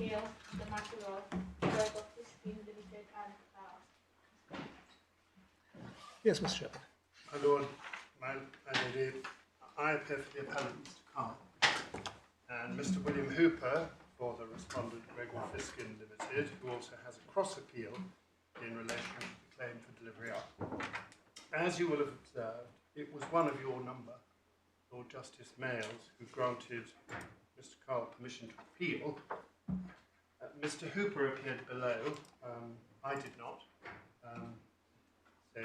appeal the matter of Gregor Fisken Ltd and Yes, Mr. Shepherd. My Lord, my Lady, I appear for the appellant, Mr. Carl, and Mr. William Hooper for the respondent, Gregor Fisken Ltd, who also has a cross appeal in relation to the claim for delivery up. As you will have observed, it was one of your number, Lord Justice Mayles, who granted Mr. Carl permission to appeal. Mr. Hooper appeared below. I did not. So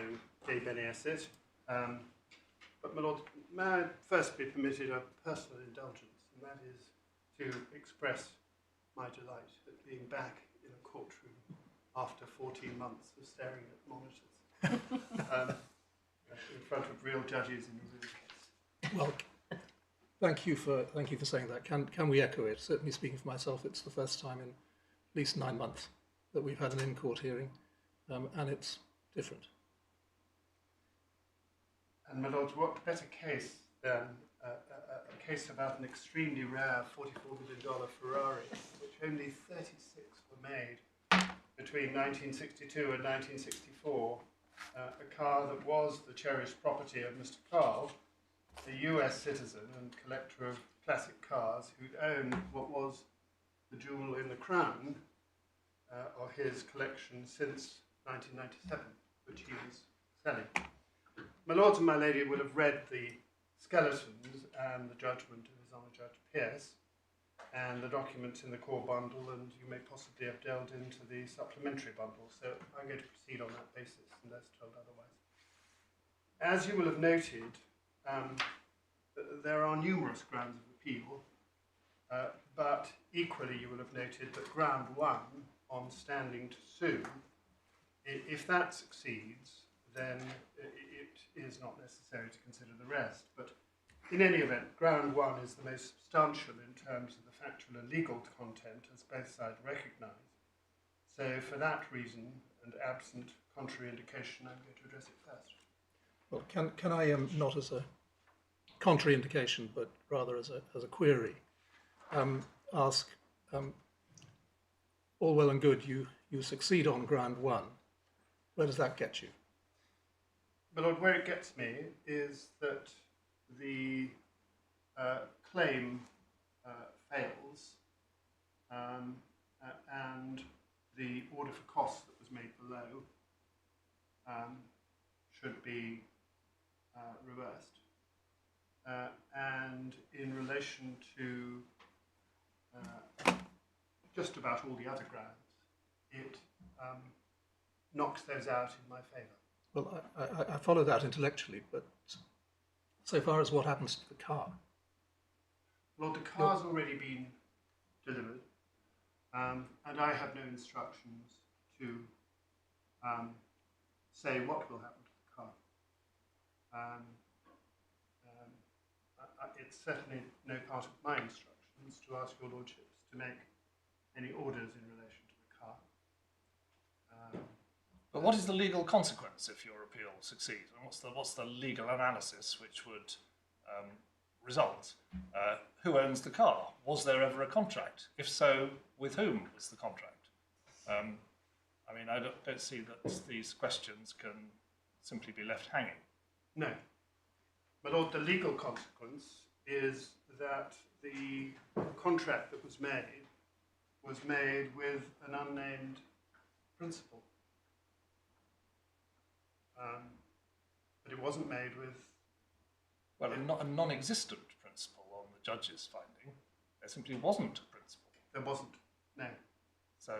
J. Benny Esset. But my Lord, may I first be permitted a personal indulgence, and that is to express my delight at being back in a courtroom after 14 months of staring at monitors in front of real judges in a real case. Well, thank you for saying that. Can we echo it? Certainly, speaking for myself, it's the first time in at least 9 months that we've had an in-court hearing, and it's different. And my Lord, what better case than a case about an extremely rare $44 million Ferrari, which only 36 were made between 1962 and 1964, a car that was the cherished property of Mr. Carl, a US citizen and collector of classic cars who'd owned what was the jewel in the crown of his collection since 1997, which he was selling. My Lords and my Lady will have read the skeletons and the judgment of His Honour Judge Pearce and the documents in the core bundle, and you may possibly have delved into the supplementary bundle, so I'm going to proceed on that basis unless told otherwise. As you will have noted, there are numerous grounds of appeal, but equally you will have noted that ground one on standing to sue, if that succeeds, then it is not necessary to consider the rest. But in any event, ground one is the most substantial in terms of the factual and legal content, as both sides recognise. So for that reason, and absent contrary indication, I'm going to address it first. Well, can I, not as a contrary indication, but rather as a query, ask, all well and good, you succeed on ground one. Where does that get you? My Lord, where it gets me is that the claim fails, and the order for costs that was made below should be reversed. And in relation to just about all the other grounds, it knocks those out in my favour. Well, I follow that intellectually, but so far as what happens to the car? Well, the car's already been delivered, and I have no instructions to say what will happen to the car. It's certainly no part of my instructions to ask your lordships to make any orders in relation to the car. But what is the legal consequence if your appeal succeeds? And what's the legal analysis which would result? Who owns the car? Was there ever a contract? If so, with whom was the contract? I mean, I don't see that these questions can simply be left hanging. No. My Lord, the legal consequence is that the contract that was made with an unnamed principal. But it wasn't made with... Well, a non-existent principle on the judge's finding. There simply wasn't a principle. There wasn't, no. So,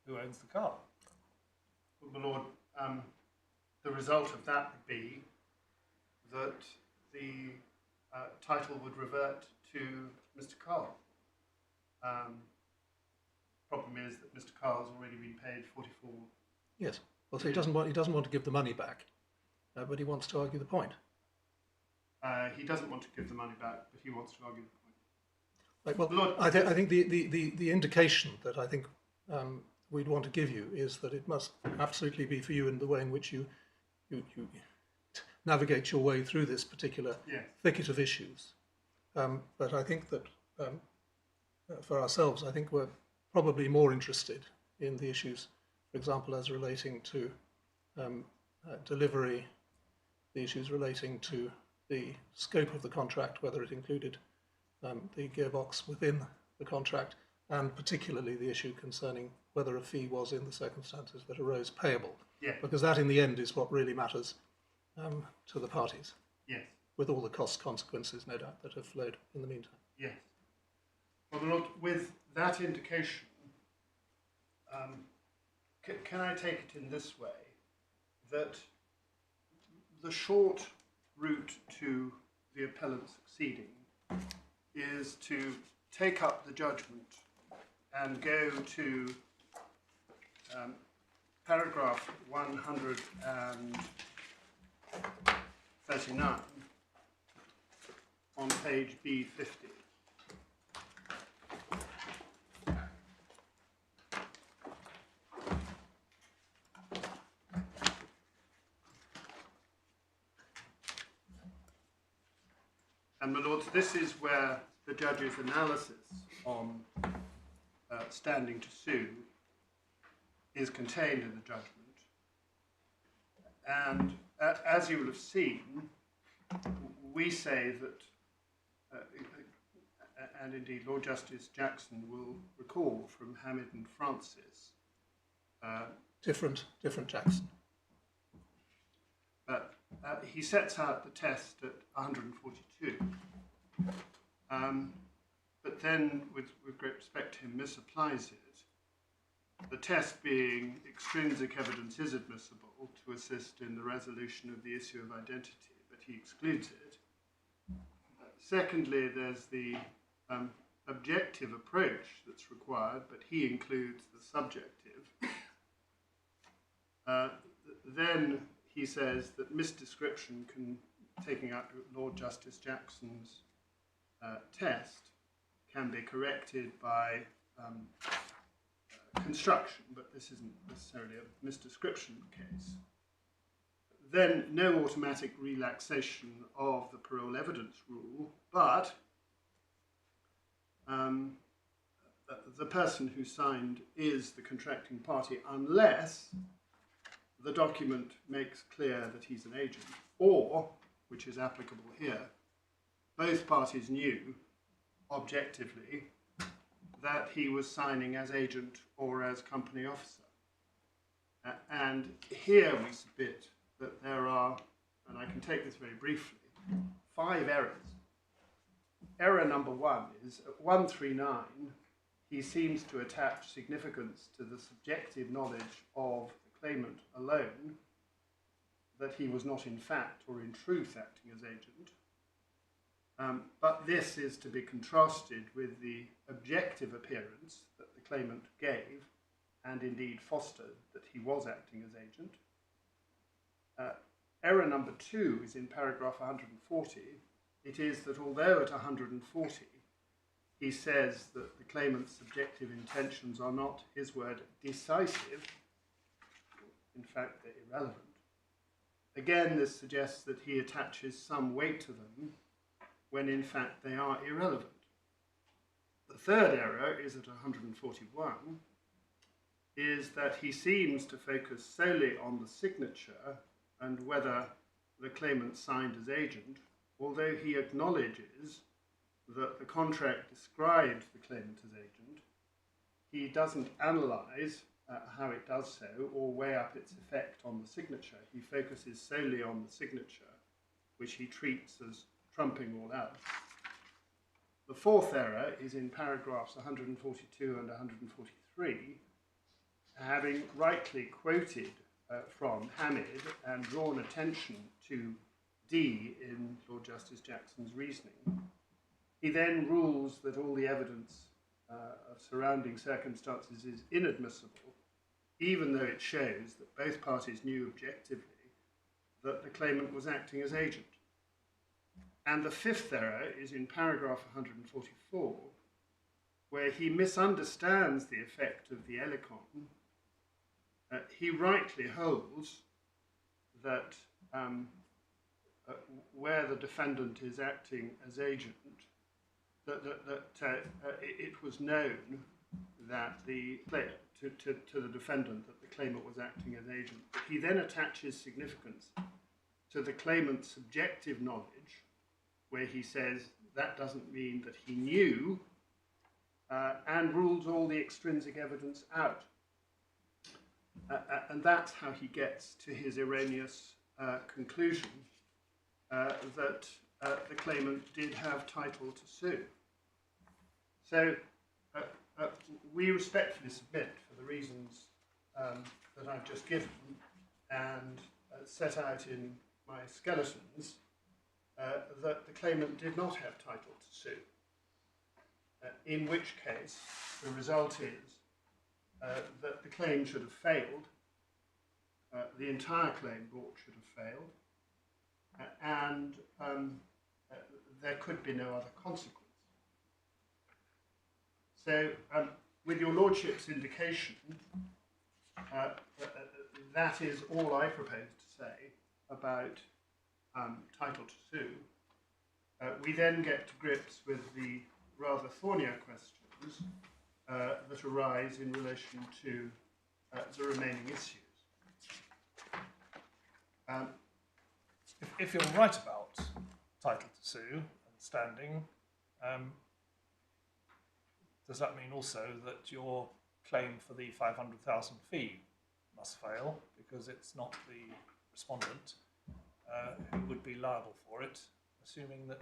who owns the car? Well, my Lord, the result of that would be that the title would revert to Mr. Carl. Problem is that Mr. Carl's already been paid 44. Yes. Well, so he doesn't want to give the money back, but he wants to argue the point. He doesn't want to give the money back, but he wants to argue the point. Right, well, Lord, I think the indication that I think we'd want to give you is that it must absolutely be for you in the way in which you navigate your way through this particular yes. thicket of issues. But I think that for ourselves, I think we're probably more interested in the issues, for example, as relating to delivery, the issues relating to the scope of the contract, whether it included the gearbox within the contract, and particularly the issue concerning whether a fee was, in the circumstances that arose, payable. Yes. Because that, in the end, is what really matters to the parties, Yes. with all the cost consequences, no doubt, that have flowed in the meantime. Yes. Well, my lord, with that indication, can I take it in this way, that the short route to the appellant succeeding is to take up the judgment and go to paragraph 139 on page B50. And my lords, this is where the judge's analysis on standing to sue is contained in the judgment. And as you will have seen, we say that, and indeed Lord Justice Jackson will recall from Hamid and Francis. Different Jackson. But he sets out the test at 142. But then, with great respect to him, misapplies it. The test being extrinsic evidence is admissible to assist in the resolution of the issue of identity, but he excludes it. Secondly, there's the objective approach that's required, but he includes the subjective. Then he says that misdescription can, taking out Lord Justice Jackson's test, can be corrected by construction, but this isn't necessarily a misdescription case. Then no automatic relaxation of the parole evidence rule, but the person who signed is the contracting party unless the document makes clear that he's an agent, or, which is applicable here, both parties knew objectively that he was signing as agent or as company officer. And here we submit that there are, and I can take this very briefly, 5 errors. Error number 1 is at 139, he seems to attach significance to the subjective knowledge of the claimant alone, that he was not in fact or in truth acting as agent. But this is to be contrasted with the objective appearance that the claimant gave, and indeed fostered, that he was acting as agent. Error number 2 is in paragraph 140. It is that although at 140 he says that the claimant's subjective intentions are not, his word, decisive, in fact they're irrelevant. Again, this suggests that he attaches some weight to them when in fact they are irrelevant. The third error is at 141, is that he seems to focus solely on the signature and whether the claimant signed as agent, although he acknowledges that the contract describes the claimant as agent. He doesn't analyse how it does so or weigh up its effect on the signature. He focuses solely on the signature, which he treats as trumping all else. The fourth error is in paragraphs 142 and 143, having rightly quoted from Hamid and drawn attention to D in Lord Justice Jackson's reasoning. He then rules that all the evidence of surrounding circumstances is inadmissible, even though it shows that both parties knew objectively that the claimant was acting as agent. And the fifth error is in paragraph 144, where he misunderstands the effect of the helicon. He rightly holds that where the defendant is acting as agent, it was known that to the defendant that the claimant was acting as agent. But he then attaches significance to the claimant's subjective knowledge, where he says that doesn't mean that he knew, and rules all the extrinsic evidence out. And that's how he gets to his erroneous conclusion that the claimant did have title to sue. So we respectfully submit, for the reasons that I've just given and set out in my skeletons, that the claimant did not have title to sue, in which case the result is that the claim should have failed, the entire claim brought should have failed, and there could be no other consequence. So, with your Lordship's indication, that is all I propose to say about title to sue. We then get to grips with the rather thornier questions that arise in relation to the remaining issues. If you're right about title to sue and standing, does that mean also that your claim for the 500,000 fee must fail because it's not the respondent who would be liable for it, assuming that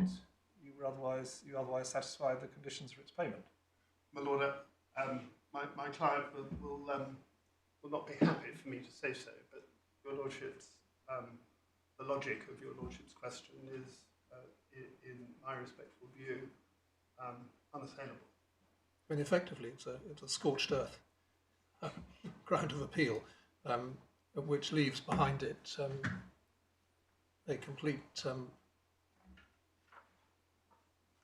you otherwise satisfy the conditions for its payment? My Lord, my client will not be happy for me to say so, but your Lordship's the logic of your Lordship's question is, in my respectful view, unassailable. I mean, effectively, it's a scorched earth ground of appeal, which leaves behind it a complete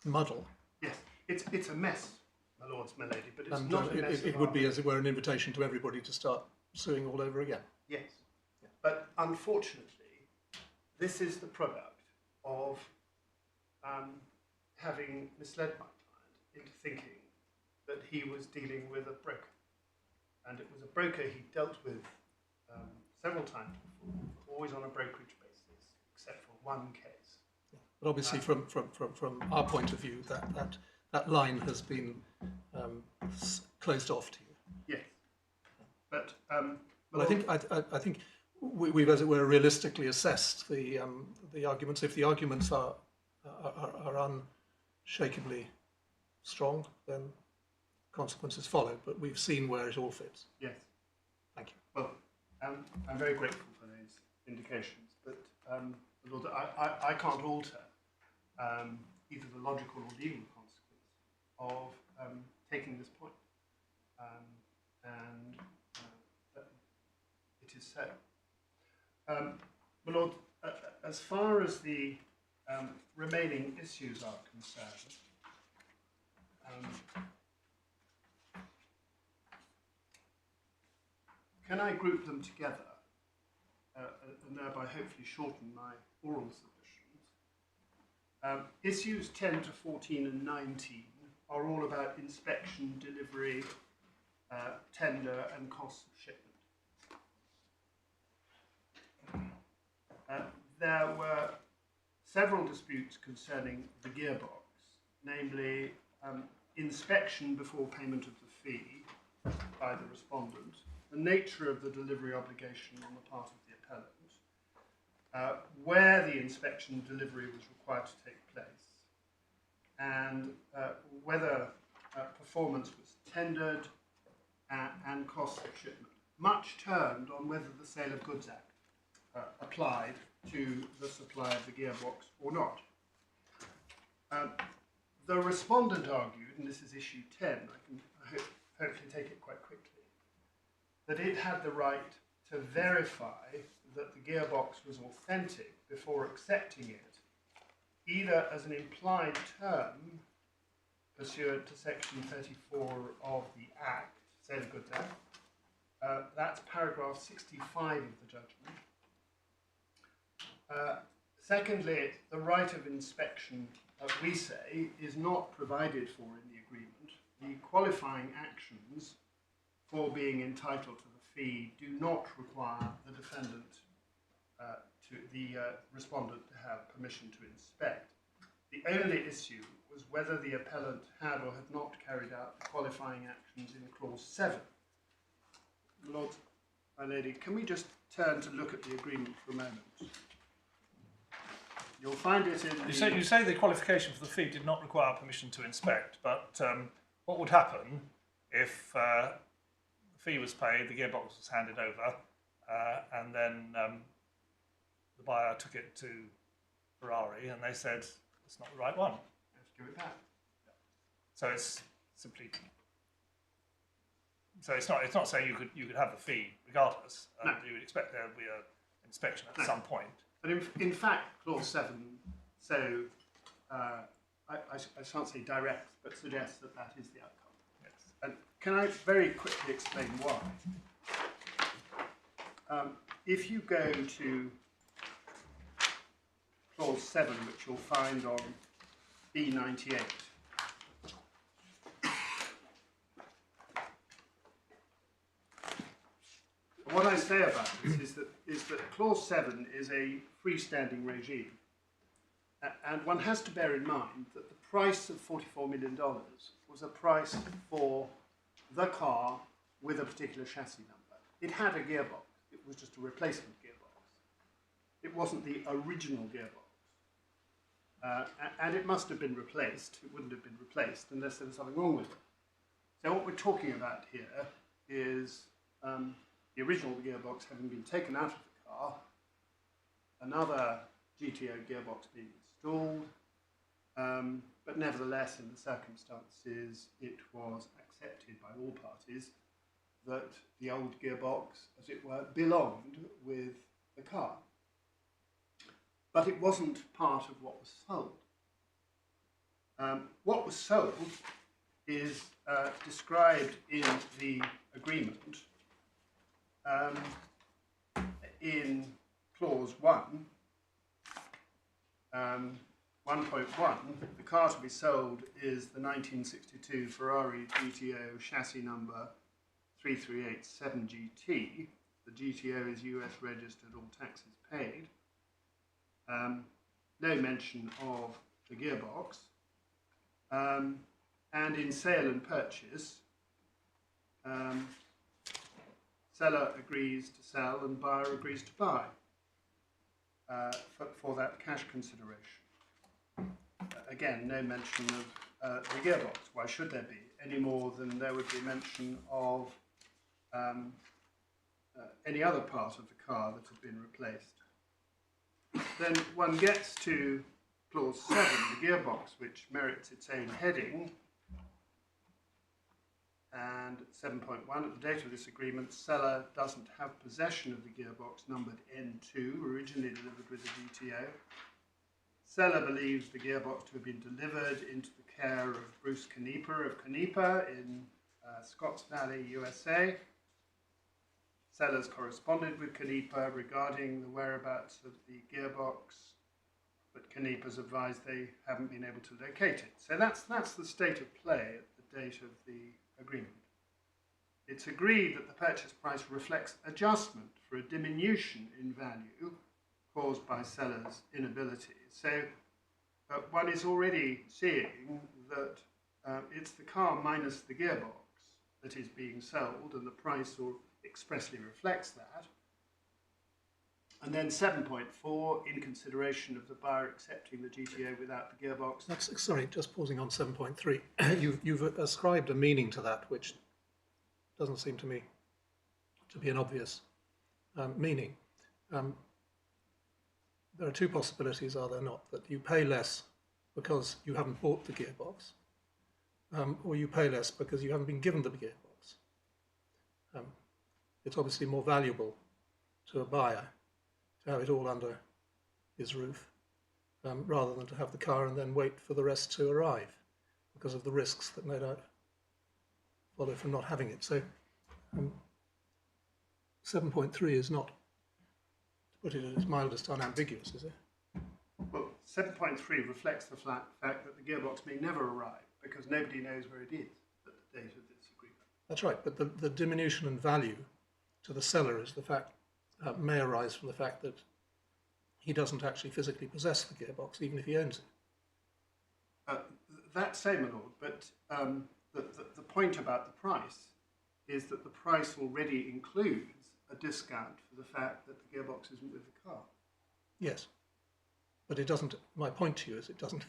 muddle. Yes, it's a mess, my lords, my lady, but it's not a mess. It would be, as it were, an invitation to everybody to start suing all over again. Yes, but unfortunately, this is the product of having misled my client into thinking that he was dealing with a broker. And it was a broker he dealt with several times before, always on a brokerage basis, except for one case. But obviously, from our point of view, that line has been closed off to you. Yes, but I think we've, as it were, realistically assessed the arguments. If the arguments are unshakably strong, then consequences follow. But we've seen where it all fits. Yes. Thank you. Well, I'm very grateful for those indications, but Lord, I can't alter either the logical or legal consequence of taking this point, and it is so. My Lord, as far as the remaining issues are concerned, can I group them together and thereby hopefully shorten my oral submissions? Issues 10 to 14 and 19 are all about inspection, delivery, tender and cost of shipment. There were several disputes concerning the gearbox, namely inspection before payment of the fee by the respondent, the nature of the delivery obligation on the part of the appellant, where the inspection and delivery was required to take place, and whether performance was tendered and cost of shipment. Much turned on whether the Sale of Goods Act applied to the supply of the gearbox or not. The respondent argued, and this is issue 10, I can hopefully take it quite quickly, that it had the right to verify that the gearbox was authentic before accepting it, either as an implied term pursuant to section 34 of the Act, Sale of Goods Act, that's paragraph 65 of the judgment. Secondly, the right of inspection we say, is not provided for in the agreement. The qualifying actions for being entitled to the fee do not require the defendant respondent to have permission to inspect. The only issue was whether the appellant had or had not carried out the qualifying actions in clause 7. Lord, my lady, can we just turn to look at the agreement for a moment? You'll find it in the... You say the qualification for the fee did not require permission to inspect, but what would happen if the fee was paid, the gearbox was handed over, and then the buyer took it to Ferrari and they said it's not the right one? Let's give it back. So it's simply... So it's not saying you could have the fee regardless. No. You would expect there would be an inspection at some point. But in fact, clause 7, so I shan't say direct, but suggests that that is the outcome. Yes. And can I very quickly explain why? If you go to clause 7, which you'll find on B98, what I say about this is that clause 7 is a freestanding regime, and one has to bear in mind that the price of $44 million was a price for the car with a particular chassis number. It had a gearbox. It was just a replacement gearbox. It wasn't the original gearbox, and it must have been replaced. It wouldn't have been replaced unless there was something wrong with it. So what we're talking about here is the original gearbox having been taken out of the car, another GTO gearbox being installed, but nevertheless, in the circumstances, it was accepted by all parties that the old gearbox, as it were, belonged with the car. But it wasn't part of what was sold. What was sold is described in the agreement in clause 1, 1.1, the car to be sold is the 1962 Ferrari GTO chassis number 3387GT. The GTO is US registered, all taxes paid. No mention of the gearbox. And in sale and purchase, seller agrees to sell and buyer agrees to buy for that cash consideration. Again, no mention of the gearbox. Why should there be? Any more than there would be mention of any other part of the car that had been replaced. Then one gets to clause 7, the gearbox, which merits its own heading. And 7.1, at the date of this agreement, seller doesn't have possession of the gearbox numbered N2, originally delivered with the GTO. Seller believes the gearbox to have been delivered into the care of Bruce Canepa of Canepa in Scotts Valley, USA. Sellers corresponded with Canepa regarding the whereabouts of the gearbox, but Canepa's advised they haven't been able to locate it. So that's the state of play at the date of the agreement. It's agreed that the purchase price reflects adjustment for a diminution in value caused by seller's inability. So one is already seeing that it's the car minus the gearbox that is being sold, and the price expressly reflects that. And then 7.4, in consideration of the buyer accepting the GTO without the gearbox. Sorry, just pausing on 7.3. You've ascribed a meaning to that which doesn't seem to me to be an obvious meaning. There are two possibilities, are there not? That you pay less because you haven't bought the gearbox, or you pay less because you haven't been given the gearbox. It's obviously more valuable to a buyer to have it all under his roof, rather than to have the car and then wait for the rest to arrive because of the risks that no doubt follow from not having it. So 7.3 is not, to put it at its mildest, unambiguous, is it? Well, 7.3 reflects the fact that the gearbox may never arrive because nobody knows where it is at the date of this agreement. That's right, but the diminution in value to the seller is the fact, may arise from the fact that he doesn't actually physically possess the gearbox, even if he owns it. That's so, my lord, but the point about the price is that the price already includes a discount for the fact that the gearbox isn't with the car. Yes, but it doesn't. My point to you is it doesn't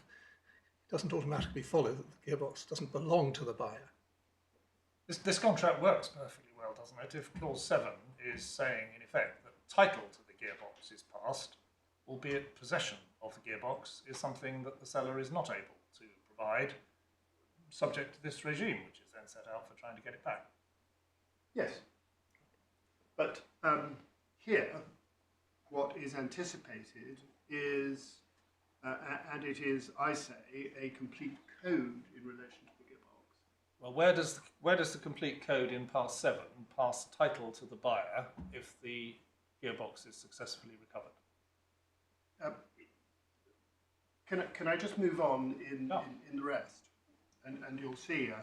automatically follow that the gearbox doesn't belong to the buyer. This contract works perfectly well, doesn't it? If clause 7 is saying, in effect, that title to the gearbox is passed, albeit possession of the gearbox is something that the seller is not able to provide, subject to this regime, which is then set out for trying to get it back. Yes, but here, what is anticipated is, and it is, I say, a complete code in relation to the gearbox. Well, where does the complete code in pass 7 pass title to the buyer if the gearbox is successfully recovered? Can I just move on in the rest, and you'll see, I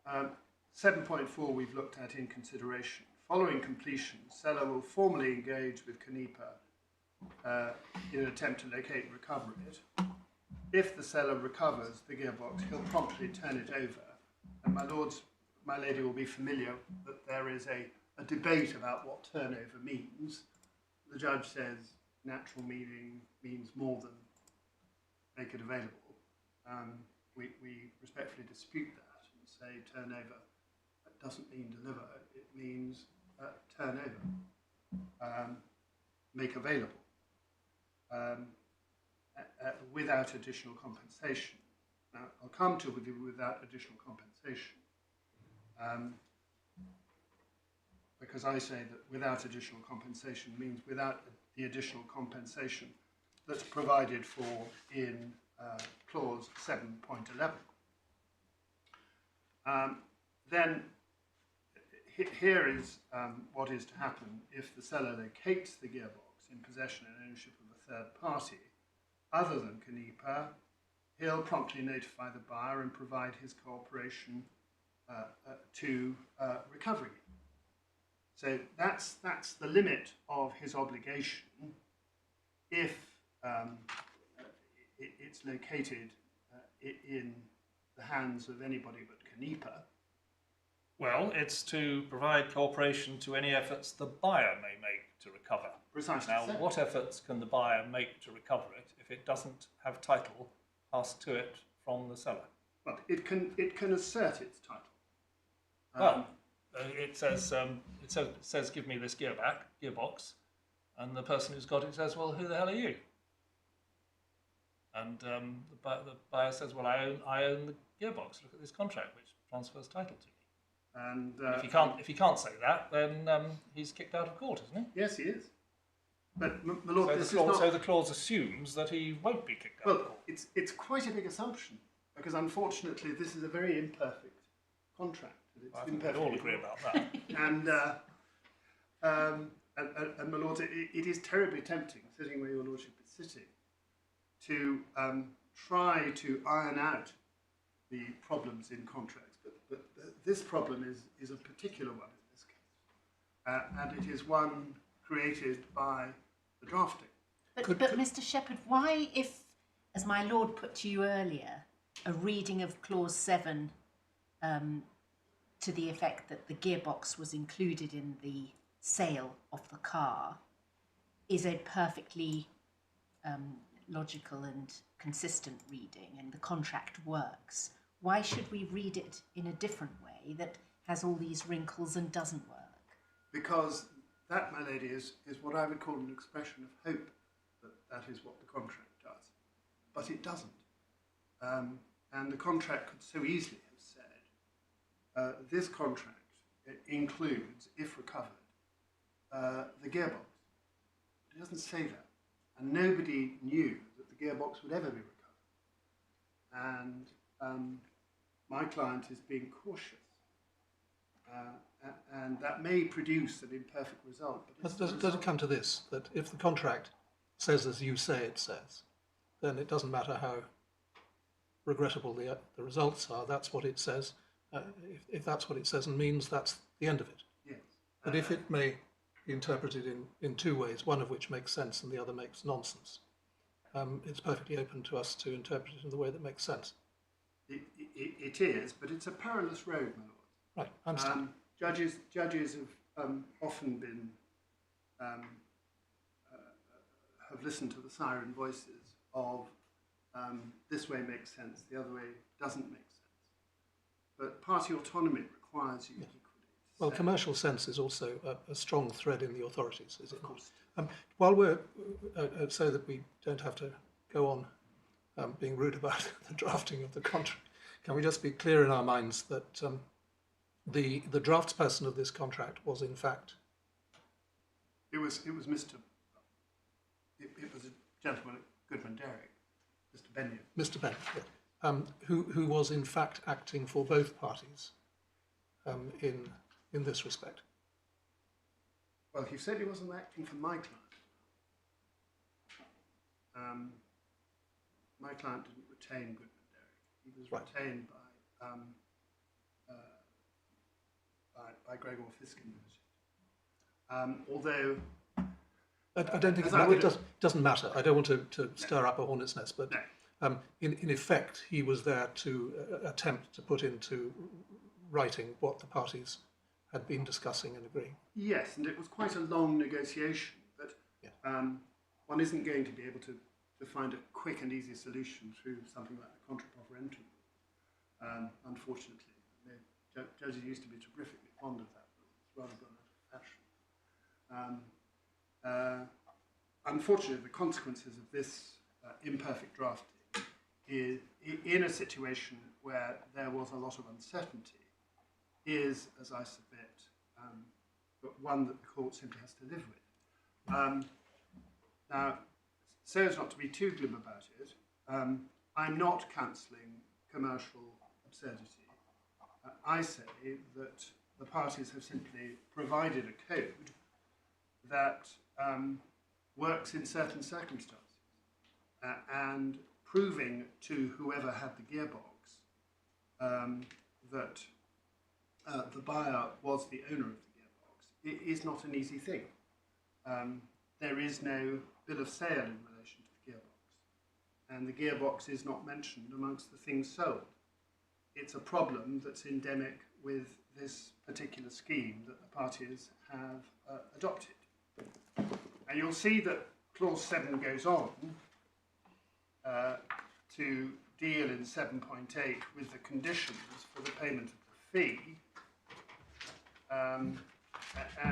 hope. 7.4 we've looked at in consideration. Following completion, seller will formally engage with Canepa in an attempt to locate and recover it. If the seller recovers the gearbox, he'll promptly turn it over. And my lady will be familiar that there is a debate about what turnover means. The judge says natural meaning means more than make it available. We respectfully dispute that and say turnover doesn't mean deliver, it means turn over, make available, without additional compensation. Now, I'll come to without additional compensation, because I say that without additional compensation means without the additional compensation that's provided for in clause 7.11. Then here is what is to happen if the seller locates the gearbox in possession and ownership of a third party other than Canepa. He'll promptly notify the buyer and provide his cooperation to recovery. So that's the limit of his obligation if it's located in the hands of anybody but Canepa. Well, it's to provide cooperation to any efforts the buyer may make to recover. Precisely. Now, so. what efforts can the buyer make to recover it if it doesn't have title passed to it from the seller? Well, it can assert its title. It says, give me this gearbox, and the person who's got it says, well, who the hell are you? And the buyer says, well, I own the gearbox. Look at this contract, which transfers title to me. And if he can't say that, then he's kicked out of court, isn't he? yes, he is. But my lord, So the clause assumes that he won't be kicked out of court. Well, it's quite a big assumption because unfortunately this is a very imperfect contract. It's I think we'd all agree about that. And my lord, it is terribly tempting, sitting where your lordship is sitting, to try to iron out the problems in contracts. But this problem is a particular one in this case, and it is one created by the drafting. But Mr. Shepherd, why, if, as my lord put to you earlier, a reading of clause 7 to the effect that the gearbox was included in the sale of the car is a perfectly logical and consistent reading and the contract works, why should we read it in a different way that has all these wrinkles and doesn't work? Because that, my lady, is what I would call an expression of hope that is what the contract does. But it doesn't. And the contract could so easily have said, this contract includes, if recovered, the gearbox. But it doesn't say that. And nobody knew that the gearbox would ever be recovered. And my client is being cautious. And that may produce an imperfect result. But Does it come to this, that if the contract says as you say it says, then it doesn't matter how regrettable the results are. That's what it says. If that's what it says and means, that's the end of it. Yes. But if it may be interpreted in two ways, one of which makes sense and the other makes nonsense, it's perfectly open to us to interpret it in the way that makes sense. It is, but it's a perilous road, my lord. Right, I understand. Judges have often been have listened to the siren voices of this way makes sense, the other way doesn't make sense. But party autonomy requires you equally. Well, commercial sense is also a strong thread in the authorities, is it Of not? course. While we're, so that we don't have to go on being rude about the drafting of the contract, can we just be clear in our minds that the draftsperson of this contract was in fact... It was Mr. It was a gentleman at Goodman Dairy, Mr. Benyon. Mr. Bennett, yeah, who was in fact acting for both parties in this respect. Well, he said he wasn't acting for my client. My client didn't retain Goodman Dairy. He was Right. retained by Gregor Fisken Ltd. Although I don't think As I would- it doesn't matter. I don't want to stir up a hornet's nest, but no, in effect, he was there to attempt to put into writing what the parties had been discussing and agreeing. yes, and it was quite a long negotiation. But Yeah. one isn't going to be able to find a quick and easy solution through something like the contra proffer entry rule. Unfortunately, judges used to be terrifically fond of that rule. It's rather gone out of fashion. Unfortunately, the consequences of this imperfect drafting is, in a situation where there was a lot of uncertainty, is, as I submit, but one that the court simply has to live with. Now, so as not to be too glib about it, I'm not counselling commercial absurdity. I say that the parties have simply provided a code that works in certain circumstances, and proving to whoever had the gearbox that the buyer was the owner of the gearbox is not an easy thing. There is no bill of sale in relation to the gearbox, and the gearbox is not mentioned amongst the things sold. It's a problem that's endemic with this particular scheme that the parties have adopted. And you'll see that clause 7 goes on to deal in 7.8 with the conditions for the payment of the fee. And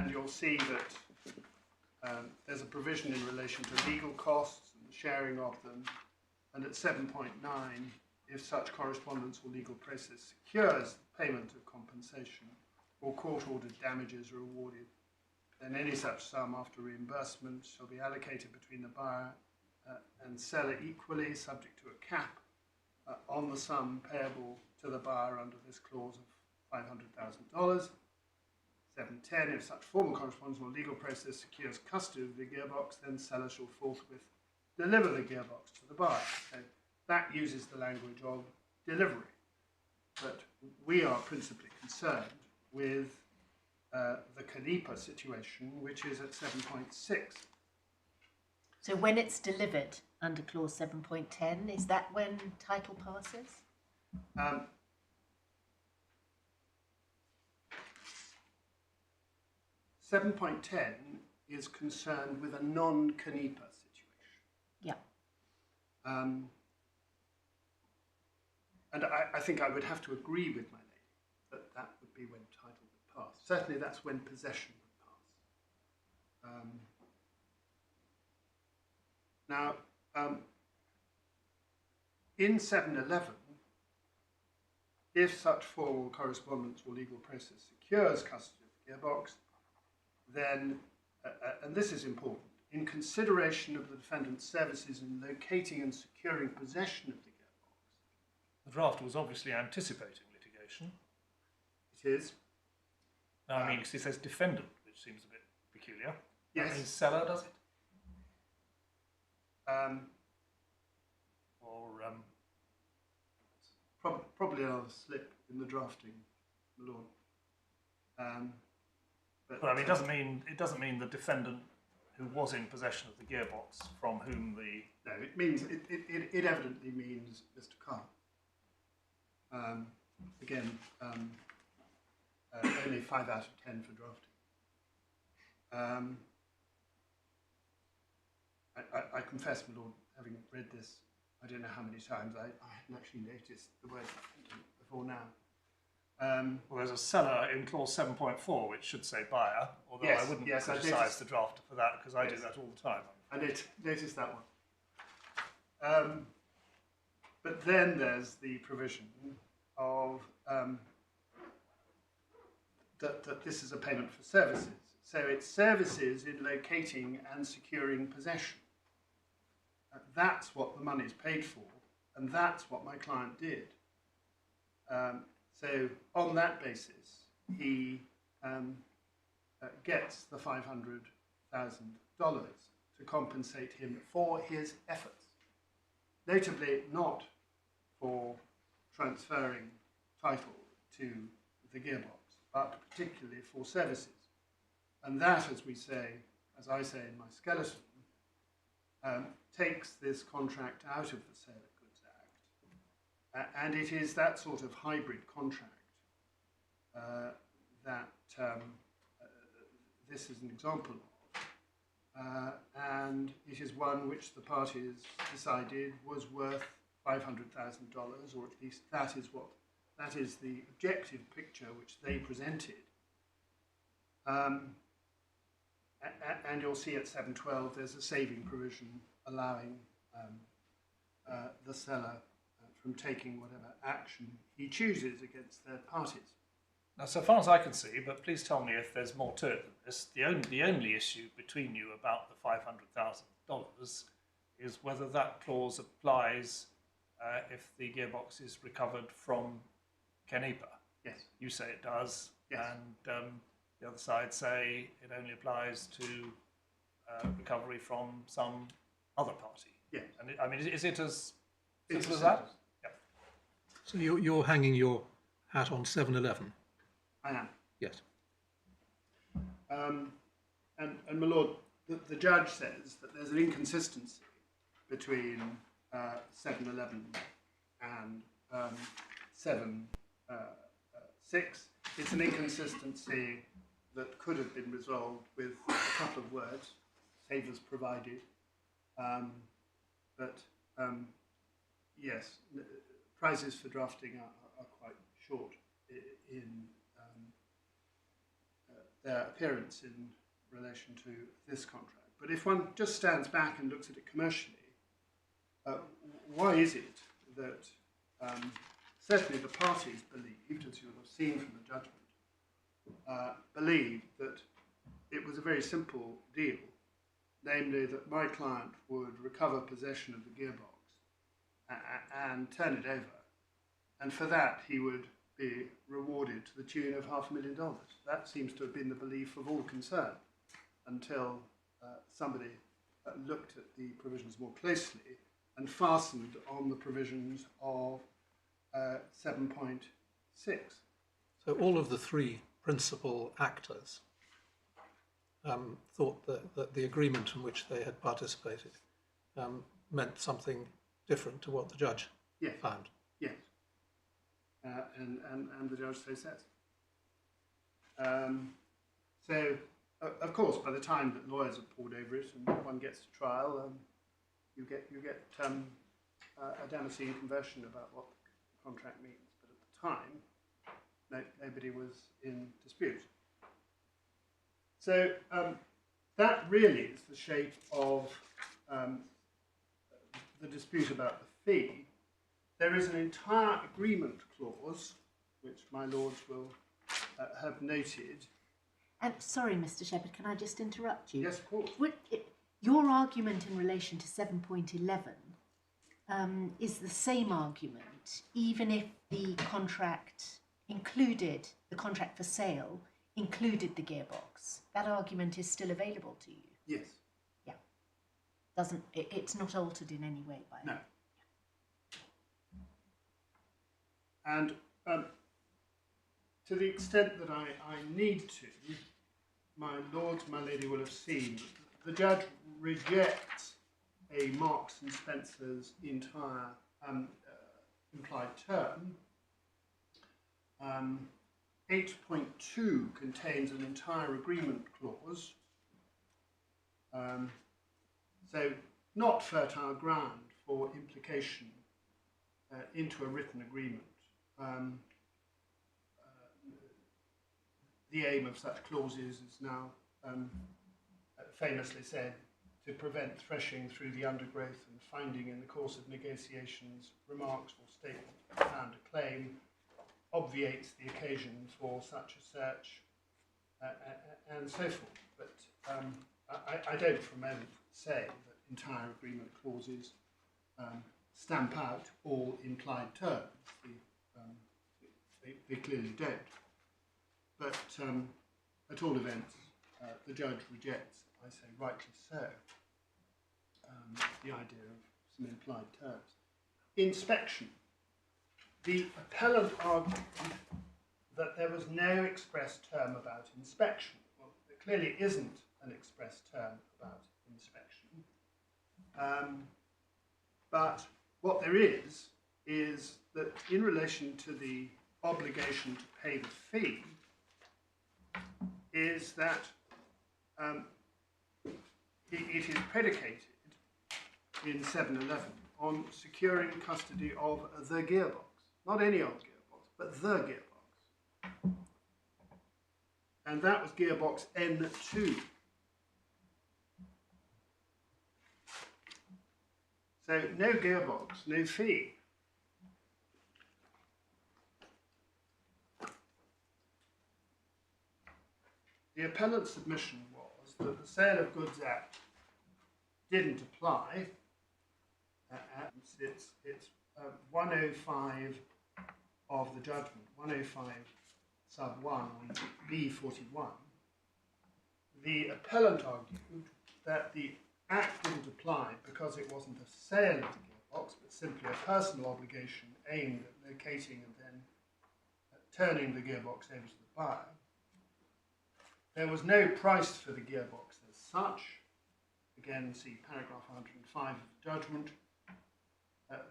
you'll see that there's a provision in relation to legal costs and the sharing of them. And at 7.9, if such correspondence or legal process secures the payment of compensation or court-ordered damages are awarded, then any such sum after reimbursement shall be allocated between the buyer and seller equally, subject to a cap on the sum payable to the buyer under this clause of $500,000. 7.10, if such formal correspondence or legal process secures custody of the gearbox, then seller shall forthwith deliver the gearbox to the buyer. So that uses the language of delivery. But we are principally concerned with the Canepa situation, which is at 7.6. So when it's delivered under clause 7.10, is that when title passes? 7.10 is concerned with a non-Canepa situation. Yeah. And I think I would have to agree with my lady that that would be when title would pass. Certainly that's when possession would pass. Now, in 7.11, if such formal correspondence or legal process secures custody of the gearbox, then, and this is important, in consideration of the defendant's services in locating and securing possession of the gearbox. The draft was obviously anticipating litigation. It is. Now, I mean, it says defendant, which seems a bit peculiar. Yes. That means seller, does it? Or Probably another slip in the drafting, my lord. but I mean, it doesn't mean the defendant who was in possession of the gearbox from whom the No, it means it evidently means Mr. Carr. Again, only 5 out of 10 for drafting. I confess, my lord, having read this, I don't know how many times, I hadn't actually noticed the word defendant before now. well, there's a seller in clause 7.4 which should say buyer, although Yes, I wouldn't yes, I criticise noticed. the drafter for that because I do Yes. that all the time. I noticed that one. But then there's the provision of that this is a payment for services. So it's services in locating and securing possession. That's what the money is paid for, and that's what my client did. So on that basis, he gets the $500,000 to compensate him for his efforts. Notably, not for transferring title to the gearbox, but particularly for services. And that, as I say in my skeleton, takes this contract out of the Sale of Goods Act. And it is that sort of hybrid contract that this is an example of. And it is one which the parties decided was worth $500,000, or at least that is the objective picture which they presented. And you'll see at 7.12 there's a saving provision allowing the seller from taking whatever action he chooses against third parties. Now, so far as I can see, but please tell me if there's more to it than this, the only issue between you about the $500,000 is whether that clause applies if the gearbox is recovered from Canepa. Yes. You say it does, Yes. and the other side say it only applies to recovery from some other party. Yes. And I mean, is it as It's simple as as that? simple. Yeah. So you're hanging your hat on 711? I am. Yes. And my lord, the judge says that there's an inconsistency between 7.11 and 7.6. It's an inconsistency that could have been resolved with a couple of words, savers provided. But yes, prizes for drafting are quite short in their appearance in relation to this contract. But if one just stands back and looks at it commercially, why is it that certainly the parties believed, as you will have seen from the judgment, believed that it was a very simple deal, namely that my client would recover possession of the gearbox and turn it over, and for that he would be rewarded to the tune of $500,000. That seems to have been the belief of all concerned until somebody looked at the provisions more closely and fastened on the provisions of 7.6. So all of the three principal actors thought that the agreement in which they had participated meant something different to what the judge Yes. found. Yes. And the judge so says. So, of course, by the time that lawyers have pored over it and one gets to trial, you get a Damascene conversion about what the contract means. But at the time, nobody was in dispute. So that really is the shape of the dispute about the fee. There is an entire agreement clause, which my lords will have noted. And sorry, Mr. Shepherd, can I just interrupt you? Yes, of course. Your argument in relation to 7.11 is the same argument, even if the contract included, the contract for sale included the gearbox. That argument is still available to you. Yes. Yeah. it's not altered in any way by No. And to the extent that I need to, my lords, my lady will have seen that the judge rejects a Marks and Spencer's entire implied term. 8.2 contains an entire agreement clause, so not fertile ground for implication into a written agreement. The aim of such clauses is now famously said to prevent threshing through the undergrowth and finding in the course of negotiations remarks or statements found a claim, obviates the occasion for such a search, and so forth. But I don't for a moment say that entire agreement clauses stamp out all implied terms. They clearly don't. But at all events, the judge rejects, I say rightly so, the idea of some implied terms. Inspection. The appellant argued that there was no express term about inspection. Well, there clearly isn't an express term about inspection. But what there is that in relation to the obligation to pay the fee, is that it is predicated in 711 on securing custody of the gearbox. Not any old gearbox, but the gearbox. And that was gearbox N2. So no gearbox, no fee. The appellant's submission was that the Sale of Goods Act didn't apply. It's 105 of the judgment, 105 sub 1 on B41. The appellant argued that the Act didn't apply because it wasn't a sale of the gearbox, but simply a personal obligation aimed at locating and then turning the gearbox over to the buyer. There was no price for the gearbox as such. Again, see paragraph 105 of the judgment.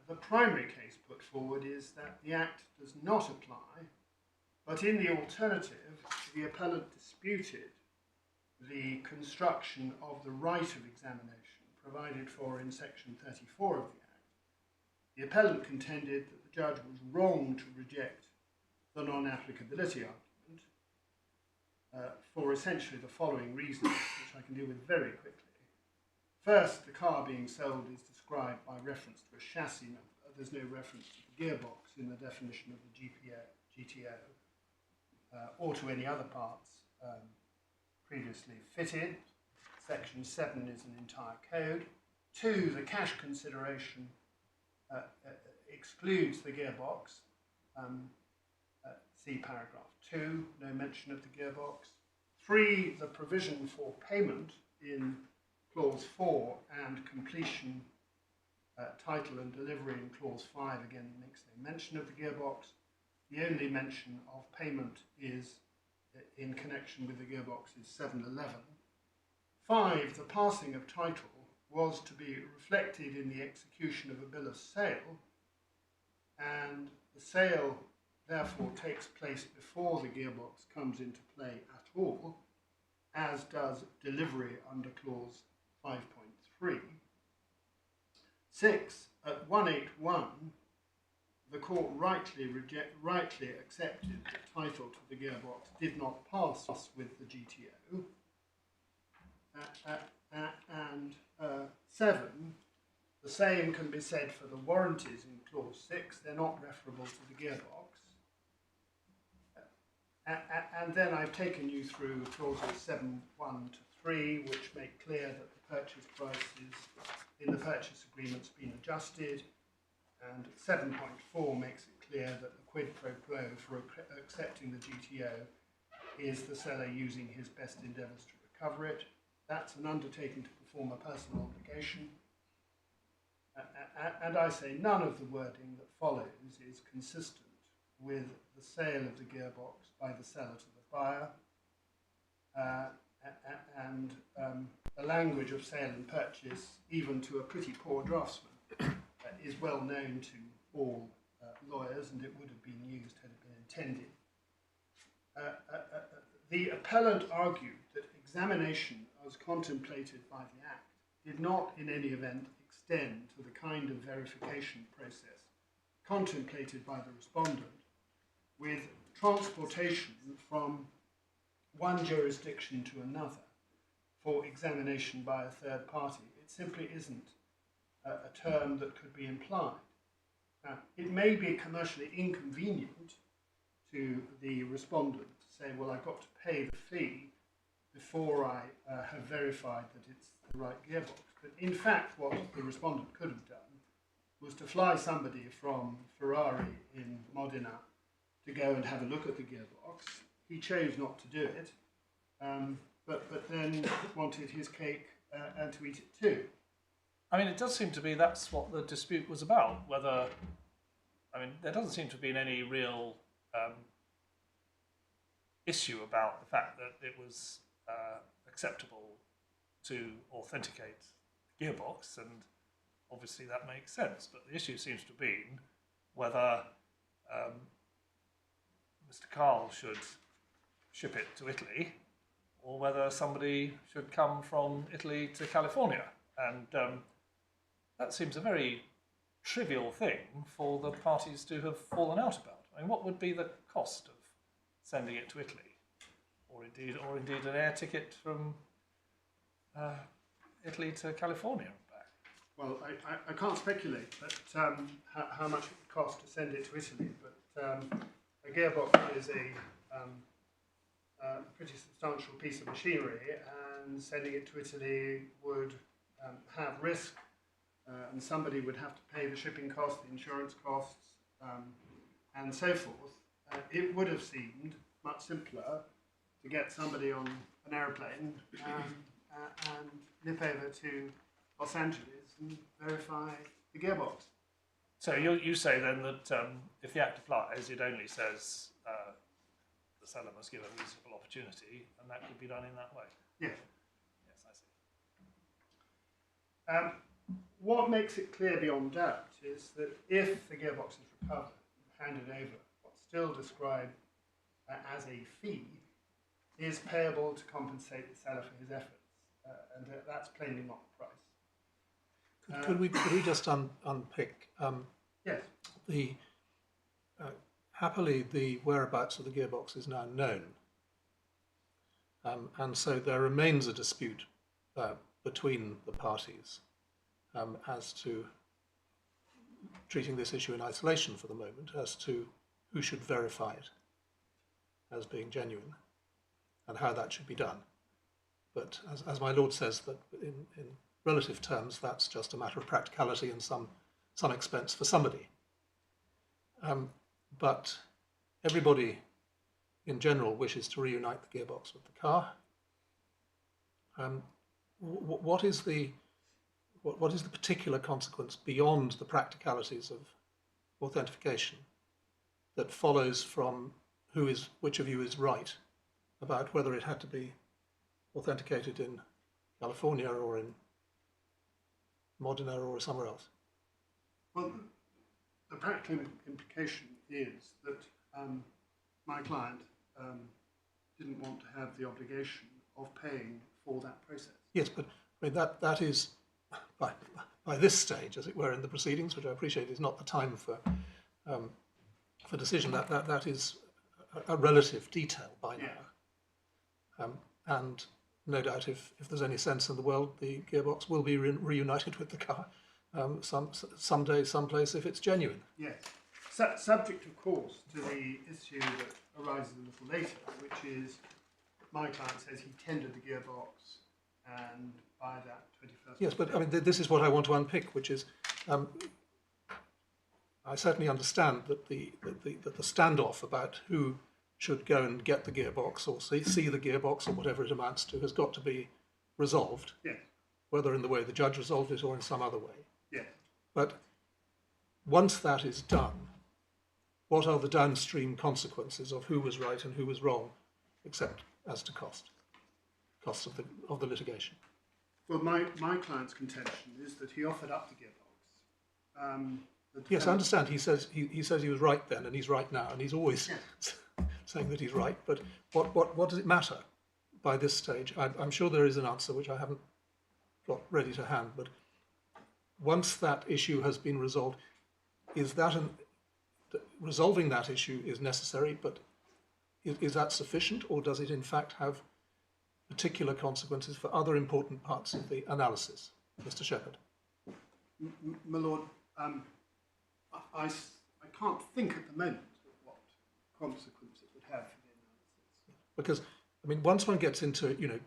The primary case put forward is that the Act does not apply, but in the alternative, the appellant disputed the construction of the right of examination provided for in section 34 of the Act. The appellant contended that the judge was wrong to reject the non-applicability argument for essentially the following reasons, which I can deal with very quickly. First, the car being sold is described by reference to a chassis number. There's no reference to the gearbox in the definition of the GTO or to any other parts previously fitted. Section 7 is an entire code. 2, the cash consideration excludes the gearbox. See paragraph 2, no mention of the gearbox. 3, the provision for payment in clause 4 and completion, title and delivery in clause 5 again makes no mention of the gearbox. The only mention of payment is in connection with the gearbox is 711. 5, the passing of title was to be reflected in the execution of a bill of sale, and the sale therefore takes place before the gearbox comes into play at all, as does delivery under clause 5.3. 6, at 181, the court rightly accepted that title to the gearbox did not pass with the GTO. And 7, the same can be said for the warranties in clause 6. They're not referable to the gearbox. And then I've taken you through clauses 7.1 to 3, which make clear that the purchase price is in the purchase agreement's been adjusted, and 7.4 makes it clear that the quid pro quo for accepting the GTO is the seller using his best endeavours to recover it. That's an undertaking to form a personal obligation. And I say none of the wording that follows is consistent with the sale of the gearbox by the seller to the buyer, and the language of sale and purchase, even to a pretty poor draftsman, is well known to all lawyers, and it would have been used had it been intended. The appellant argued that examination as contemplated by the Act did not in any event extend to the kind of verification process contemplated by the respondent, with transportation from one jurisdiction to another for examination by a third party. It simply isn't a term that could be implied. Now, it may be commercially inconvenient to the respondent to say, well, I've got to pay the fee before I have verified that it's the right gearbox. But in fact, what the respondent could have done was to fly somebody from Ferrari in Modena to go and have a look at the gearbox. He chose not to do it, but then wanted his cake and to eat it too. I mean, it does seem to be that's what the dispute was about, whether, I mean, there doesn't seem to be any real issue about the fact that it was acceptable to authenticate the gearbox, and obviously that makes sense, but the issue seems to have been whether Mr. Carl should ship it to Italy or whether somebody should come from Italy to California, and that seems a very trivial thing for the parties to have fallen out about. I mean, what would be the cost of sending it to Italy, or indeed an air ticket from Italy to California and back? Well, I can't speculate but how much it would cost to send it to Italy, but a gearbox is a pretty substantial piece of machinery, and sending it to Italy would have risk, and somebody would have to pay the shipping costs, the insurance costs, and so forth. It would have seemed much simpler to get somebody on an aeroplane and nip over to Los Angeles and verify the gearbox. So you say then that if the Act applies, it only says the seller must give a reasonable opportunity, and that could be done in that way? Yes. Yes, I see. What makes it clear beyond doubt is that if the gearbox is recovered and handed over, what's still described as a fee is payable to compensate the seller for his efforts, and that's plainly not the price. Could we just unpick Yes. the happily the whereabouts of the gearbox is now known, and so there remains a dispute between the parties as to treating this issue in isolation for the moment, as to who should verify it as being genuine and how that should be done. But as my lord says, that in relative terms, that's just a matter of practicality and some expense for somebody. But everybody in general wishes to reunite the gearbox with the car. What is the particular consequence beyond the practicalities of authentication that follows from which of you is right about whether it had to be authenticated in California or in Modena or somewhere else? Well, the practical implication is that my client didn't want to have the obligation of paying for that process. Yes, but I mean, that is, by this stage, as it were, in the proceedings, which I appreciate is not the time for decision, that is a relative detail by now. And no doubt, if there's any sense in the world, the gearbox will be reunited with the car someday, someplace, if it's genuine. Yes. Subject, of course, to the issue that arises a little later, which is my client says he tendered the gearbox, and by that 21st... Yes, but I mean, this is what I want to unpick, which is, I certainly understand that the standoff about who should go and get the gearbox or see the gearbox or whatever it amounts to has got to be resolved. Yes. whether in the way the judge resolved it or in some other way. Yes. But once that is done, what are the downstream consequences of who was right and who was wrong, except as to costs of the litigation? Well, my client's contention is that he offered up the gearbox. Yes, I understand. He says he was right then, and he's right now, and he's always saying that he's right. But what does it matter by this stage? I'm sure there is an answer which I haven't got ready to hand. But once that issue has been resolved, is that resolving that issue is necessary? But is that sufficient, or does it in fact have particular consequences for other important parts of the analysis, Mr. Shepherd? My Lord, I can't think at the moment of what consequence it would have for the analysis. Because, I mean, once one gets into, you know,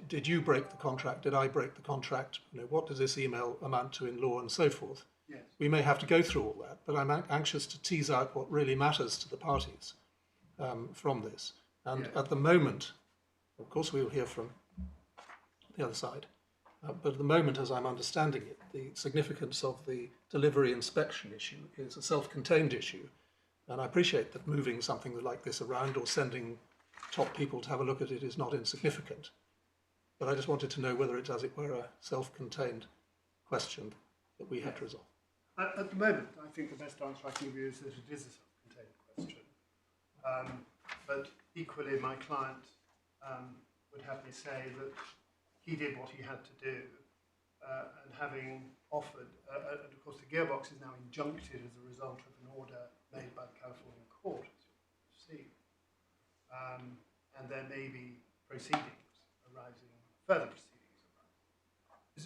did you break the contract? Did I break the contract? You know, what does this email amount to in law and so forth? Yes. We may have to go through all that, but I'm anxious to tease out what really matters to the parties from this. And at the moment, of course, we will hear from the other side. But at the moment, as I'm understanding it, the significance of the delivery inspection issue is a self-contained issue. And I appreciate that moving something like this around or sending top people to have a look at it is not insignificant. But I just wanted to know whether it's, as it were, a self-contained question that we have to resolve. At the moment, I think the best answer I can give you is that it is a self-contained question. But equally, my client would have me say that he did what he had to do, and having offered, and of course the Gearbox is now injuncted as a result of an order made by the California court, as you'll see. And there may be proceedings arising, further proceedings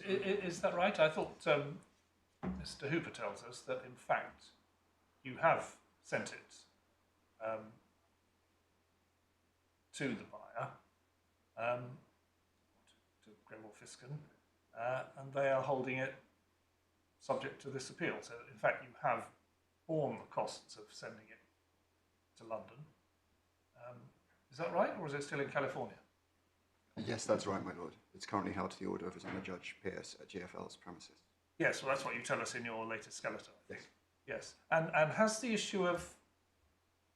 arising. Is that right? I thought Mr. Hooper tells us that in fact you have sent it to the buyer, to Gregor Fisken, and they are holding it subject to this appeal. So in fact you have borne the costs of sending it to London. Is that right, or is it still in California? Yes, that's right, my lord. It's currently held to the order of His Honour Judge Pearce at GFL's premises. Yes, well that's what you tell us in your latest skeleton. Yes. Yes. And has the issue of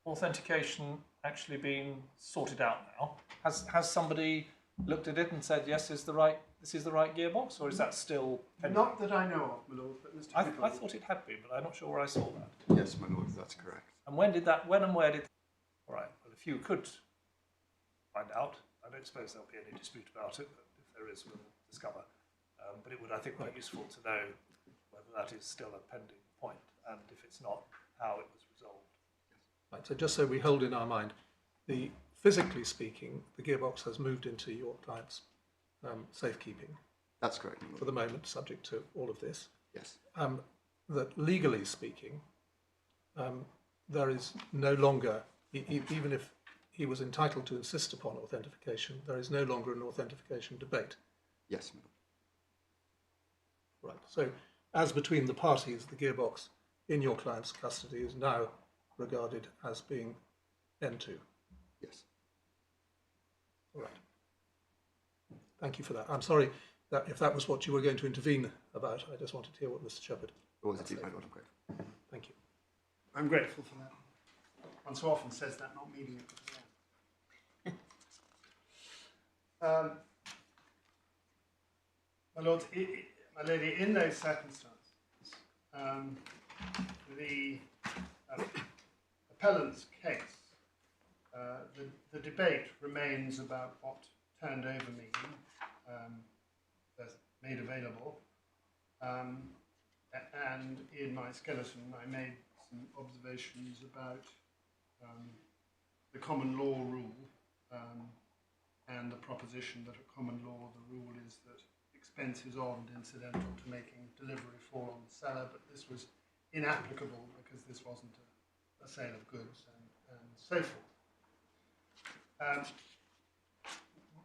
authentication actually been sorted out now? Has somebody looked at it and said, yes, this is the right gearbox, or is that still pending? Not that I know of, my Lord, but Mr. Hooper. I thought it had been, but I'm not sure where I saw that. Yes, my lord, that's correct. And when and where did... All right, well, if you could find out, I don't suppose there'll be any dispute about it, but if there is, we'll discover. But it would, I think, be useful to know whether that is still a pending point, and if it's not, how it was resolved. Right, so just so we hold in our mind, physically speaking, the Gearbox has moved into your client's safekeeping That's correct, my lord. for the moment, subject to all of this. Yes. That legally speaking, there is no longer, even if he was entitled to insist upon authentication, there is no longer an authentication debate. Yes, my lord. Right. So, as between the parties, the Gearbox in your client's custody is now regarded as being N2. Yes. All right. Thank you for that. I'm sorry that if that was what you were going to intervene about, I just wanted to hear what Mr. Shepherd. Always indeed, my lord, I'm grateful. Thank you. I'm grateful for that. One so often says that, not meaning it. My lord, my lady, in those circumstances, the appellant's case, the debate remains about what turned over meaning, that's made available, and in my skeleton I made some observations about the common law rule and the proposition that a common law, the rule is that expense is odd and incidental to making delivery fall on the seller, but this was inapplicable because this wasn't a sale of goods and so forth.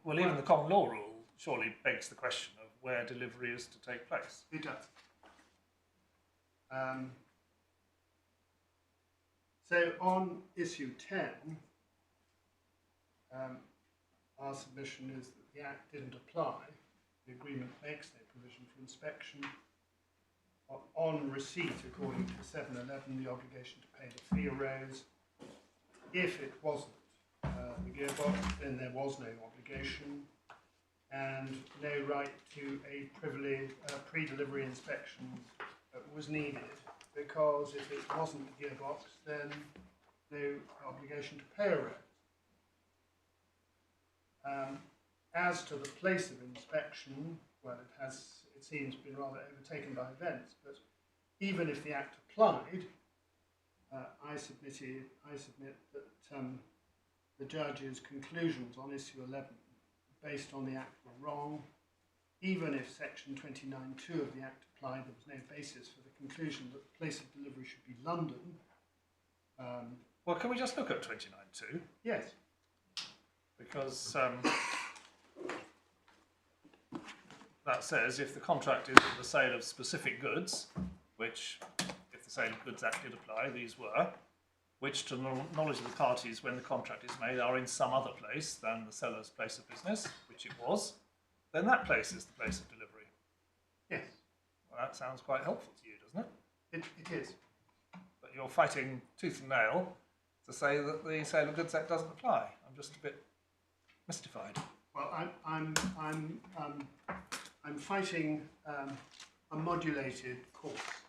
Well, even the common law rule surely begs the question of where delivery is to take place. It does. So on issue 10, our submission is that the Act didn't apply the agreement makes no provision for inspection. On receipt, according to 711, the obligation to pay the fee arose. If it wasn't the gearbox, then there was no obligation and no right to a pre-delivery inspection was needed, because if it wasn't the gearbox, then no obligation to pay arose. As to the place of inspection, well, it seems, been rather overtaken by events, but even if the Act applied, I submit that the judge's conclusions on issue 11, based on the Act, were wrong. Even if section 29.2 of the Act applied, there was no basis for the conclusion that the place of delivery should be London. Well, can we just look at 29.2? Yes. Because that says if the contract is for the sale of specific goods, which, if the Sale of Goods Act did apply, these were, which to knowledge of the parties when the contract is made are in some other place than the seller's place of business, which it was, then that place is the place of delivery. Yes. Well, that sounds quite helpful to you, doesn't it? It is. But you're fighting tooth and nail to say that the Sale of Goods Act doesn't apply. I'm just a bit mystified. Well, I'm fighting a modulated course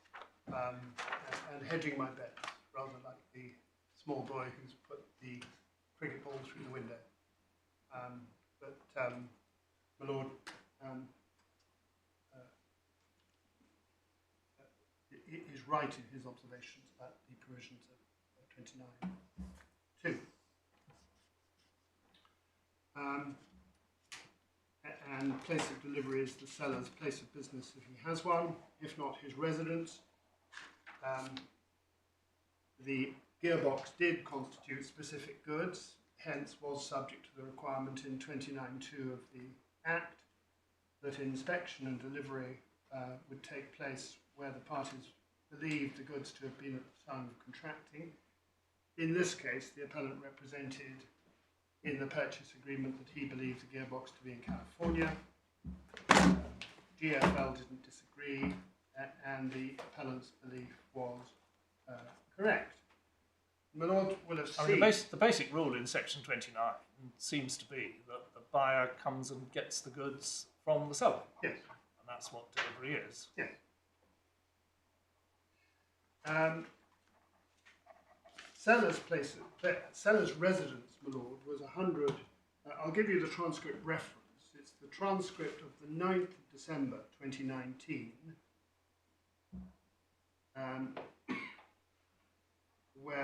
and hedging my bets, rather like the small boy who's put the cricket ball through the window. My Lord, is right in his observations about the provisions of 29.2. And place of delivery is the seller's place of business if he has one, if not his residence. The gearbox did constitute specific goods, hence was subject to the requirement in 29.2 of the Act that inspection and delivery would take place where the parties believed the goods to have been at the time of contracting. In this case, the appellant represented in the purchase agreement that he believed the gearbox to be in California. GFL didn't disagree, and the appellant's belief was correct. My Lord will have seen... I mean, the basic rule in section 29 seems to be that the buyer comes and gets the goods from the seller. Yes. And that's what delivery is. Yes. Seller's residence, my Lord, was 100. I'll give you the transcript reference. It's the transcript of the 9th of December 2019, where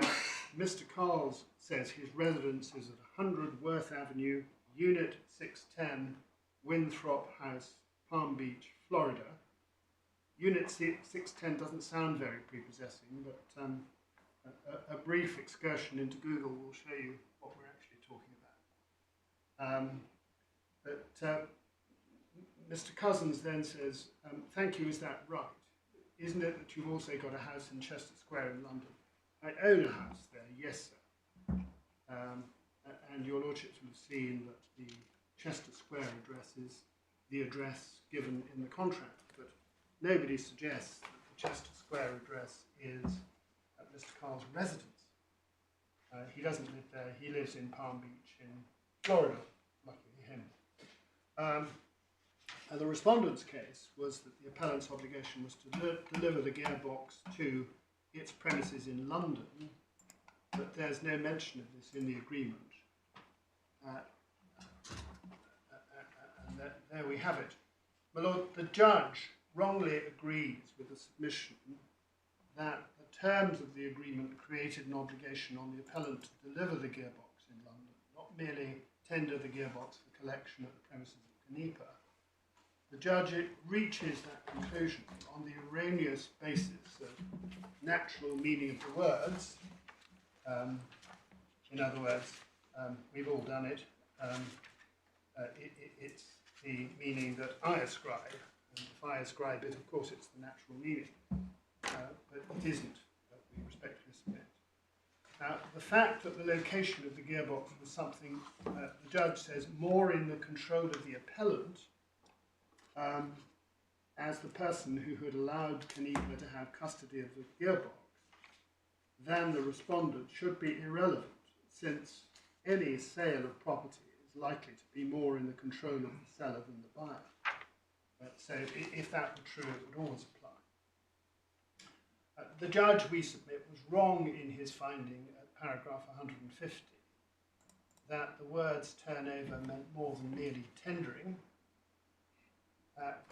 Mr. Carles says his residence is at 100 Worth Avenue, Unit 610, Winthrop House, Palm Beach, Florida. Unit 610 doesn't sound very prepossessing, but a brief excursion into Google will show you what we're actually talking about. Mr. Cousins then says, thank you, is that right? Isn't it that you've also got a house in Chester Square in London? I own a house there, yes, sir. And your lordships will have seen that the Chester Square address is the address given in the contract, but nobody suggests that the Chester Square address is Mr. Carl's residence. He doesn't live there, he lives in Palm Beach in Florida, luckily him. And the respondent's case was that the appellant's obligation was to deliver the gearbox to its premises in London, but there's no mention of this in the agreement. And there we have it. My Lord, the judge wrongly agrees with the submission that the terms of the agreement created an obligation on the appellant to deliver the gearbox in London, not merely tender the gearbox for collection at the premises of Canepa. The judge reaches that conclusion on the erroneous basis of natural meaning of the words. In other words, we've all done it. It's the meaning that I ascribe, and if I ascribe it, of course, it's the natural meaning. But it isn't, we respectfully submit. The fact that the location of the gearbox was something the judge says more in the control of the appellant as the person who had allowed Canepa to have custody of the gearbox, then the respondent should be irrelevant, since any sale of property is likely to be more in the control of the seller than the buyer. So if that were true, it would always apply. The judge, we submit, was wrong in his finding at paragraph 150 that the words turnover meant more than merely tendering,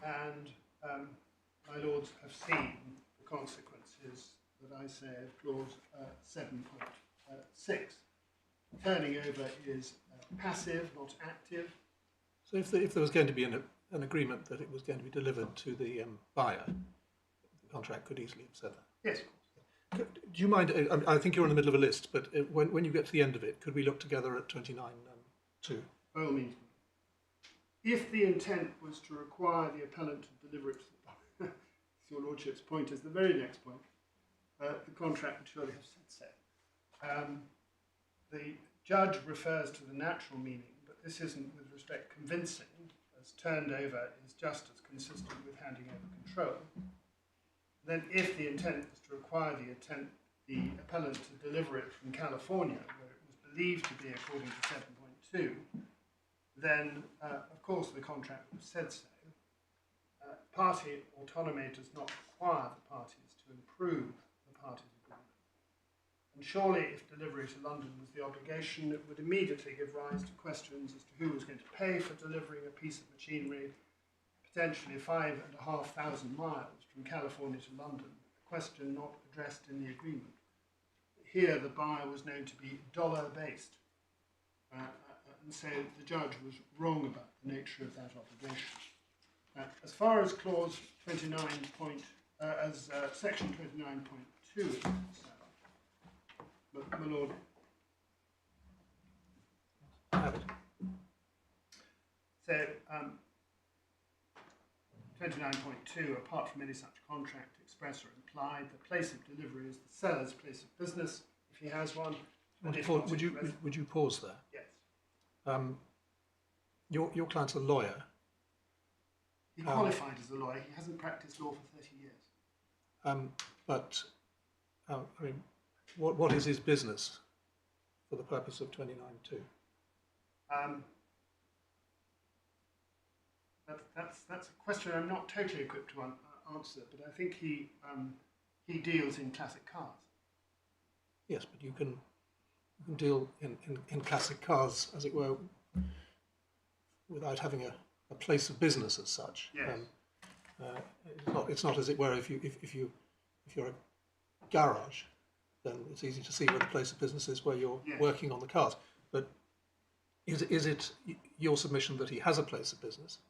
and my lords have seen the consequences that I say of clause 7.6. Turning over is passive, not active. So if there was going to be an agreement that it was going to be delivered to the buyer, the contract could easily have said that. Yes, of course. Do you mind, I think you're in the middle of a list, but when you get to the end of it, could we look together at 29.2? By all means. If the intent was to require the appellant to deliver it to the buyer, your lordship's point is the very next point, the contract would surely have said so. The judge refers to the natural meaning, but this isn't with respect convincing, as turned over is just as consistent with handing over control. Then if the intent was to require the appellant to deliver it from California, where it was believed to be according to 7.2, then of course the contract would have said so. Party autonomy does not require the parties to improve the parties' agreement. And surely if delivery to London was the obligation, it would immediately give rise to questions as to who was going to pay for delivering a piece of machinery potentially 5,500 miles from California to London, a question not addressed in the agreement. Here the buyer was known to be dollar-based, and so the judge was wrong about the nature of that obligation. As far as clause 29 section 29.2 is concerned, my lord, so 29.2, apart from any such contract, express or implied, the place of delivery is the seller's place of business, if he has one. Would you pause there? Yes. Your client's a lawyer. He qualified as a lawyer. He hasn't practiced law for 30 years. I mean, what is his business for the purpose of 29.2? That's a question I'm not totally equipped to answer, but I think he deals in classic cars. Yes, but you can deal in classic cars, as it were, without having a place of business as such. Yes. It's not as it were if you're a garage, then it's easy to see where the place of business is where you're working on the cars. But is it your submission that he has a place of business?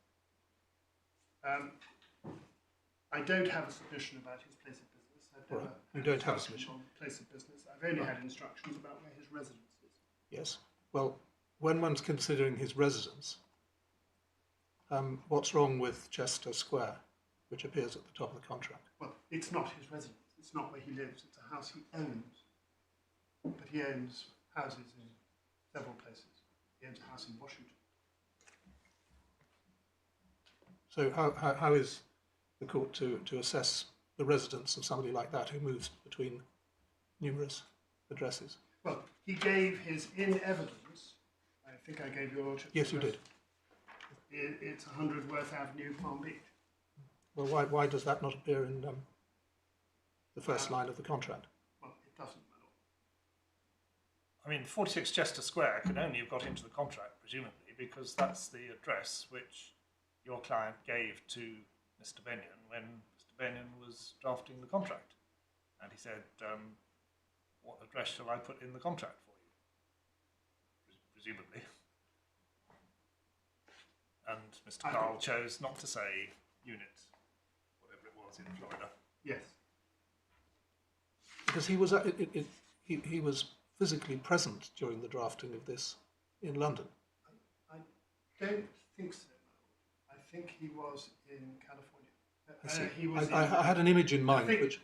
I don't have a submission about his place of business. I've never You don't have a submission on place of business. I've only had instructions about where his residence is. Yes. Well, when one's considering his residence, what's wrong with Chester Square, which appears at the top of the contract? Well, it's not his residence. It's not where he lives. It's a house he owns. But he owns houses in several places. He owns a house in Washington. So how is the court to assess the residence of somebody like that who moves between numerous addresses? Well, he gave his in evidence. I think I gave your lordship. Yes, you did. It's 100 Worth Avenue, Palm Beach. Well, why does that not appear in the first line of the contract? Well, it doesn't, my lord. I mean, 46 Chester Square can only have got into the contract, presumably, because that's the address which your client gave to Mr. Benyon when Mr. Benyon was drafting the contract. And he said, what address shall I put in the contract for you? Presumably. And Mr. Carl chose not to say unit, whatever it was in Florida. Yes. Because he was physically present during the drafting of this in London. I don't think so, my lord. I think he was in California. I had an image in mind which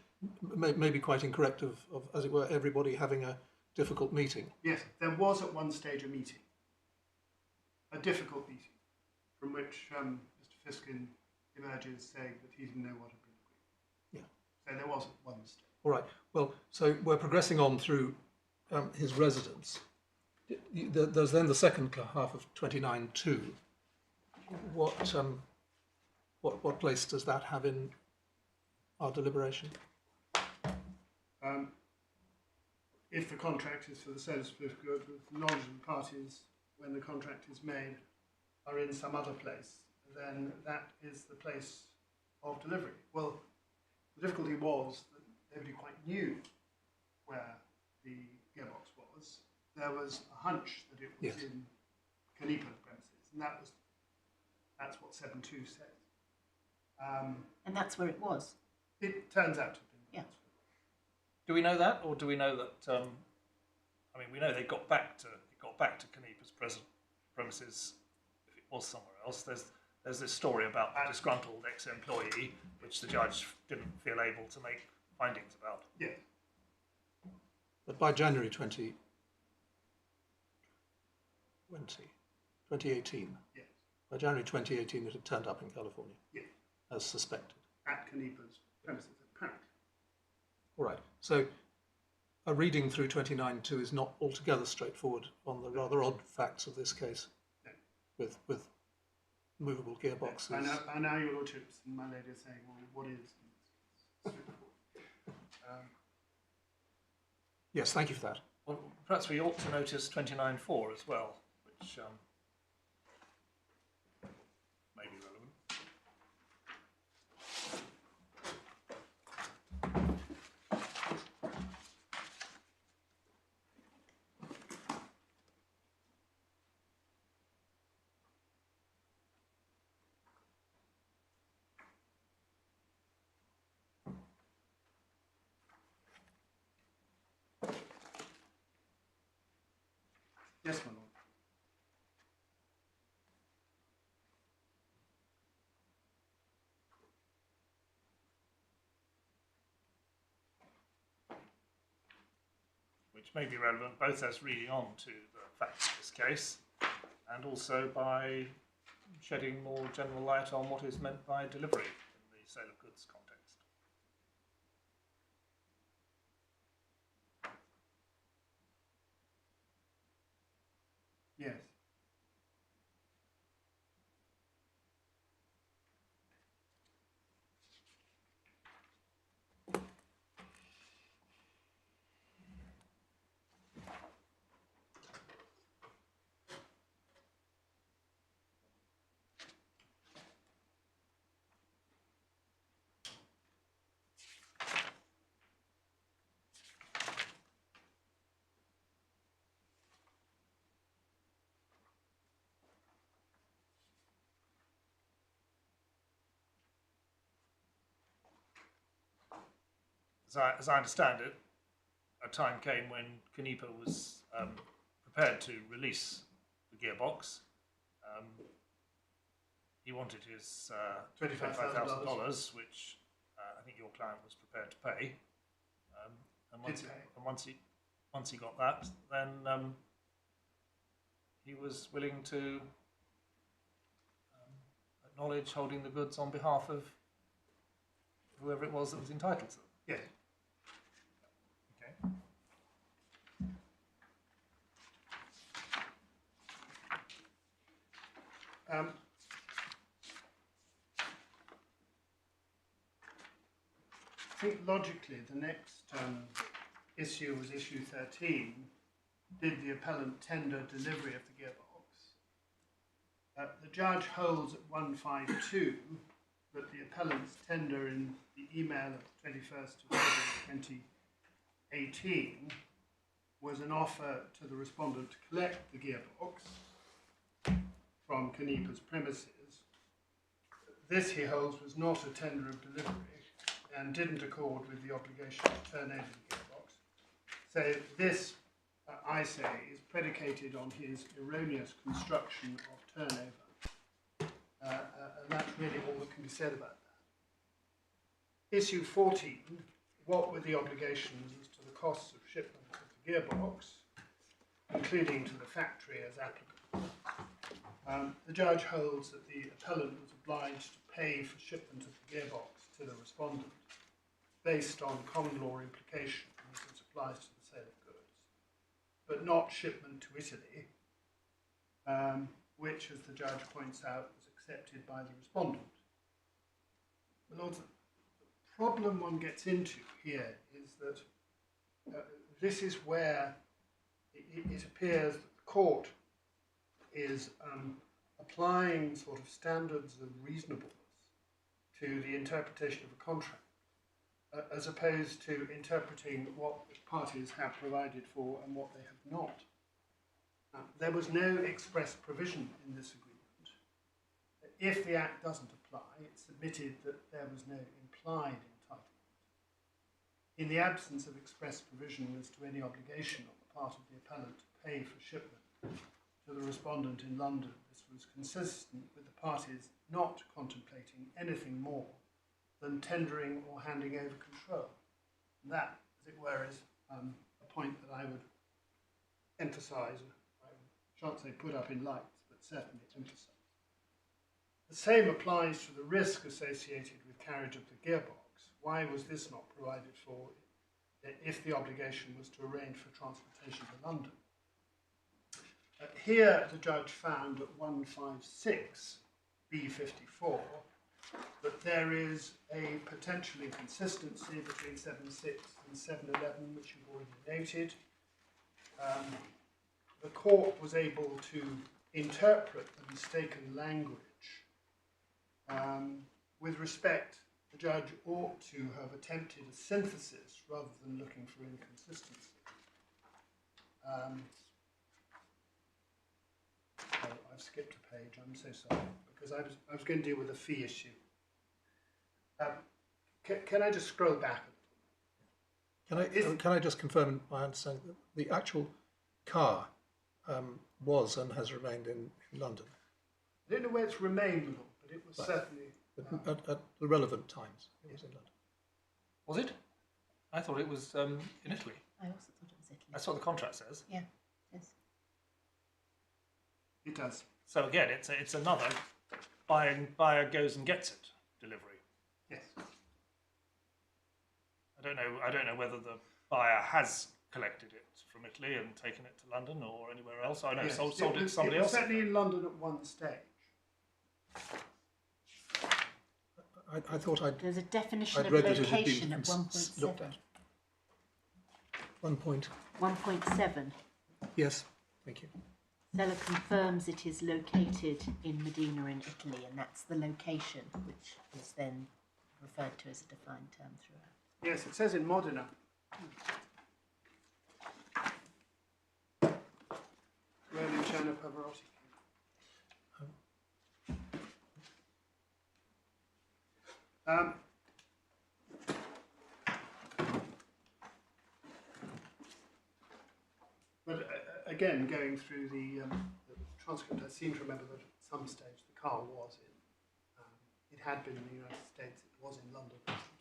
may be quite incorrect of, as it were, everybody having a difficult meeting. Yes, there was at one stage a meeting, a difficult meeting, from which Mr. Fisken emerges saying that he didn't know what had been agreed. Yeah. So there wasn't one mistake. All right. Well, so we're progressing on through his residence. There's then the second half of 29.2. What place does that have in our deliberation? If the contract is for the sale of political goods, with the knowledge of the parties when the contract is made are in some other place, then that is the place of delivery. Well, the difficulty was that nobody quite knew where the gearbox was. There was a hunch that it was Yes. in Canepa's premises, and that's what 7.2 says. And that's where it was. It turns out to have been. Yeah. Do we know that, or do we know that? I mean, we know they got back to Canepa's premises. If it was somewhere else, there's this story about the disgruntled ex-employee, which the judge didn't feel able to make findings about. Yes. But by January 2018, Yes. by January 2018, it had turned up in California, Yes. as suspected. At Canepa's premises, apparently. All right. So a reading through 29.2 is not altogether straightforward on the rather odd facts of this case, No. with movable gearboxes. By now your lordships and my lady are saying, well, what is Yes, thank you for that. Well, perhaps we ought to notice 29.4 as well, which may be relevant. Yes, my lord. Which may be relevant both as reading on to the facts of this case and also by shedding more general light on what is meant by delivery in the sale of goods context. Yes. As I understand it, a time came when Canepa was prepared to release the gearbox. He wanted his $25,000, which I think your client was prepared to pay. And once he got that, then he was willing to acknowledge holding the goods on behalf of whoever it was that was entitled to them. Yes. Okay. I think logically the next issue was issue 13. Did the appellant tender delivery of the gearbox? The judge holds at 152 that the appellant's tender in the email of the 21st of February 2018 was an offer to the respondent to collect the gearbox from Canepa's premises. This, he holds, was not a tender of delivery and didn't accord with the obligation to turn over the gearbox. So this, I say, is predicated on his erroneous construction of turnover. And that's really all that can be said about that. Issue 14, what were the obligations as to the costs of shipment of the gearbox, including to the factory as applicable? The judge holds that the appellant was obliged to pay for shipment of the gearbox to the respondent based on common law implication as it applies to the sale of goods, but not shipment to Italy, which, as the judge points out, was accepted by the respondent. My lords, the problem one gets into here is that this is where it appears that the court is applying sort of standards of reasonableness to the interpretation of a contract, as opposed to interpreting what parties have provided for and what they have not. There was no express provision in this agreement. If the Act doesn't apply, it's admitted that there was no implied entitlement. In the absence of express provision as to any obligation on the part of the appellant to pay for shipment to the respondent in London, this was consistent with the parties not contemplating anything more than tendering or handing over control. And that, as it were, is a point that I would emphasise, I shan't say put up in lights, but certainly emphasise. The same applies to the risk associated with carriage of the gearbox. Why was this not provided for if the obligation was to arrange for transportation to London? Here the judge found at 156 B54 that there is a potential inconsistency between 7.6 and 7.11, which you've already noted. The court was able to interpret the mistaken language. With respect, the judge ought to have attempted a synthesis rather than looking for inconsistency. I've skipped a page, I'm so sorry, because I was going to deal with a fee issue. Can I just scroll back a little? Can I just confirm my understanding that the actual car was and has remained in London? I don't know where it's remained, but it was Right. certainly... At the relevant times, it was in London. Was it? I thought it was in Italy. I also thought it was Italy. That's what the contract says. Yeah, yes. It does. So again, it's another buyer goes and gets it delivery. Yes. I don't know whether the buyer has collected it from Italy and taken it to London or anywhere else. I know Yes. sold it to somebody it was else. certainly in London at one stage. I thought There's a definition I'd of read that it had location been at looked 1.7. at. 1.7. Yes, thank you. Seller confirms it is located in Medina in Italy, and that's the location, which is then referred to as a defined term throughout. Yes, it says in Modena. Roman Canepa Pavarotti. But again, going through the transcript, I seem to remember that at some stage the car was in, it had been in the United States, it was in London at some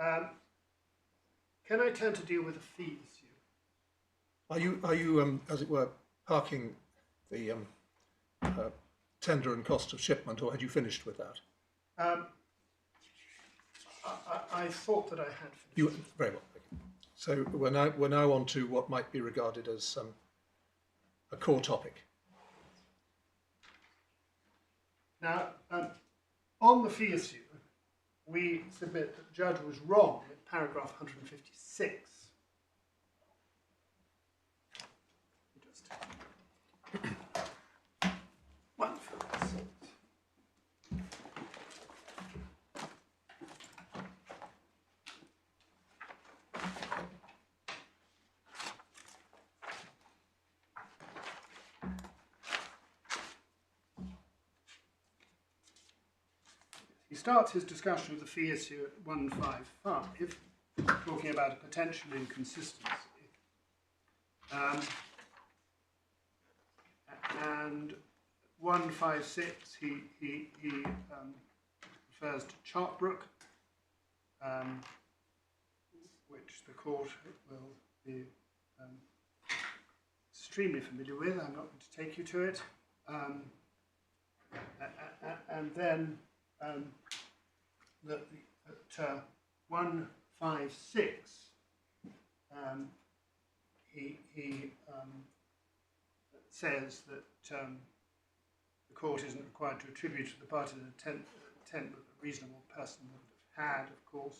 stage. Can I turn to deal with the fee issue? Are you as it were, parking the tender and cost of shipment, or had you finished with that? I thought that I had finished. You very well. Thank you. So we're now on to what might be regarded as a core topic. Now, on the fee issue, we submit that the judge was wrong at paragraph 156. Just 156. He starts his discussion of the fee issue at 155, talking about a potential inconsistency. And 156, he refers to Chartbrook, which the court will be extremely familiar with. I'm not going to take you to it. And then at 156, he says that the court isn't required to attribute to the party an intent that a reasonable person would have had, of course.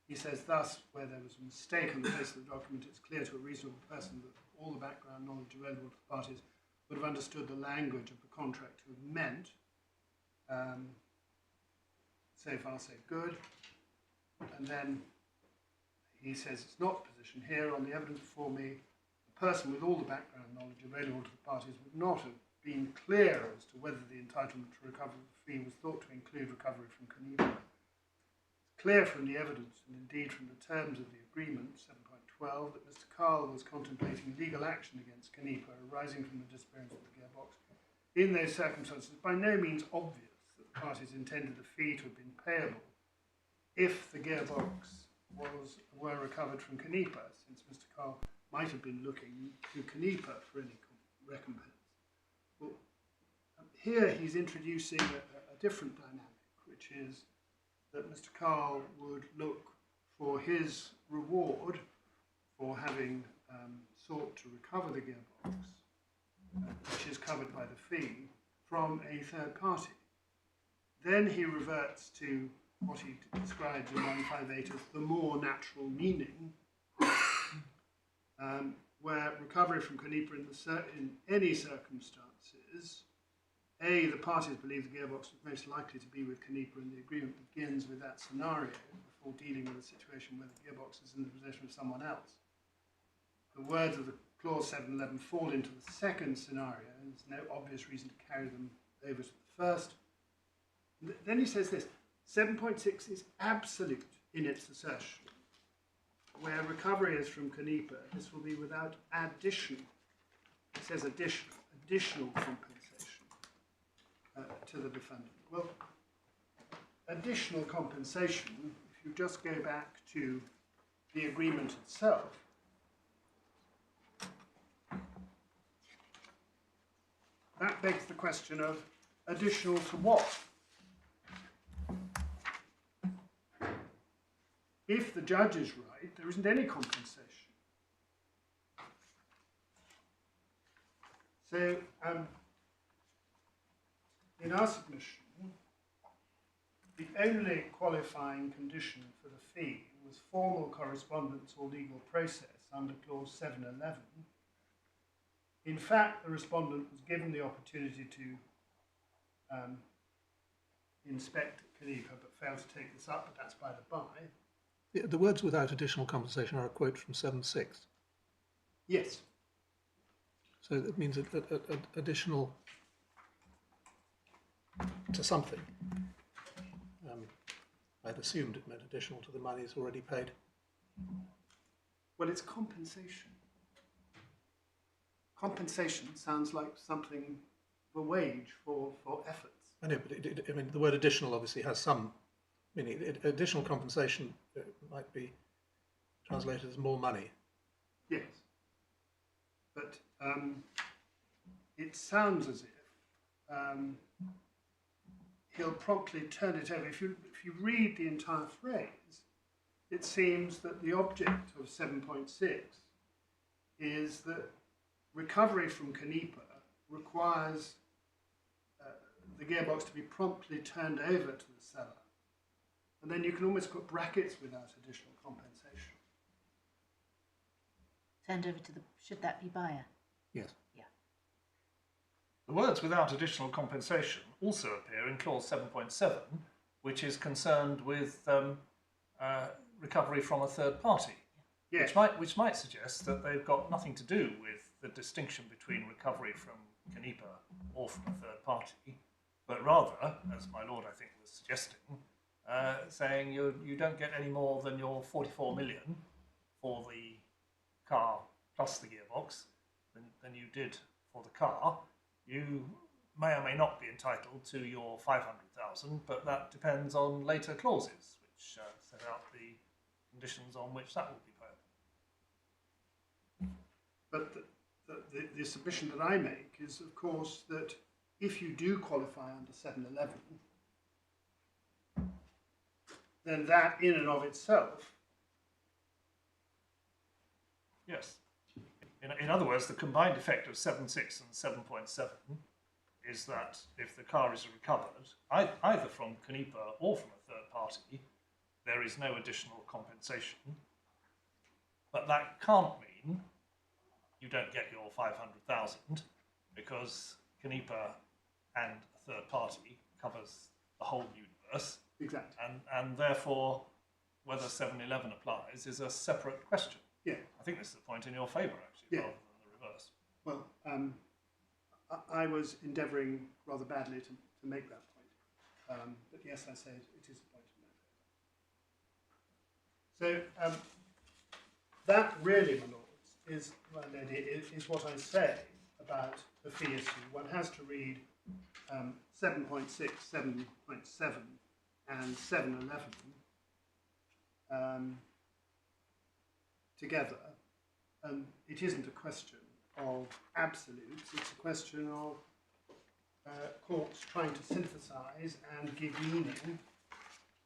He says, thus, where there was a mistake on the face of the document, it's clear to a reasonable person that all the background knowledge available to the parties would have understood the language of the contract to have meant. So far, so good. And then he says, it's not position here. On the evidence before me, the person with all the background knowledge available to the parties would not have been clear as to whether the entitlement to recover the fee was thought to include recovery from Canepa. Clear from the evidence, and indeed from the terms of the agreement, 7.12, that Mr. Carl was contemplating legal action against Canepa arising from the disappearance of the Gearbox. In those circumstances, by no means obvious that the parties intended the fee to have been payable if the Gearbox were recovered from Canepa, since Mr. Carl might have been looking to Canepa for any recompense. Well, here he's introducing a different dynamic, which is that Mr. Carl would look for his reward for having sought to recover the Gearbox, which is covered by the fee, from a third party. Then he reverts to what he describes in 158 as the more natural meaning, where recovery from Canepa in any circumstances, A, the parties believe the Gearbox was most likely to be with Canepa, and the agreement begins with that scenario before dealing with a situation where the Gearbox is in the possession of someone else. The words of the clause 711 fall into the second scenario, and there's no obvious reason to carry them over to the first. Then he says this, 7.6 is absolute in its assertion. Where recovery is from Canepa, this will be without addition. It says additional compensation to the defendant. Well, additional compensation, if you just go back to the agreement itself, that begs the question of additional to what? If the judge is right, there isn't any compensation. So, in our submission, the only qualifying condition for the fee was formal correspondence or legal process under clause 711. In fact, the respondent was given the opportunity to inspect Canepa, but failed to take this up, but that's by the by. The words without additional compensation are a quote from 7.6. Yes. So that means additional to something. I'd assumed it meant additional to the monies already paid. Well, it's compensation. Compensation sounds like something of a wage for efforts. I know, but I mean, the word additional obviously has some meaning. Additional compensation might be translated as more money. Yes. But it sounds as if he'll promptly turn it over. If you read the entire phrase, it seems that the object of 7.6 is that recovery from Canepa requires the Gearbox to be promptly turned over to the seller. And then you can almost put brackets without additional compensation. Turned over to the, should that be buyer? Yes. Yeah. The words without additional compensation also appear in clause 7.7, which is concerned with recovery from a third party. Yes. Which might suggest that they've got nothing to do with the distinction between recovery from Canepa or from a third party, but rather, as my lord I think was suggesting, saying you don't get any more than your 44 million for the car plus the gearbox than you did for the car. You may or may not be entitled to your 500,000, but that depends on later clauses, which set out the conditions on which that will be payable. But the submission that I make is, of course, that if you do qualify under 711, then that in and of itself. Yes. In other words, the combined effect of 7.6 and 7.7 is that if the car is recovered, either from Canepa or from a third party, there is no additional compensation. But that can't mean you don't get your 500,000 because Canepa and a third party covers the whole universe. Exactly. And therefore, whether 711 applies is a separate question. Yeah. I think this is a point in your favour, actually, Yeah. rather than the reverse. Well, I was endeavouring rather badly to make that point. But yes, I say it is a point in my favour. So that really, my lords, is, my lady, is what I say about the fee issue. One has to read 7.6, 7.7 and 711 together, and it isn't a question of absolutes, it's a question of courts trying to synthesise and give meaning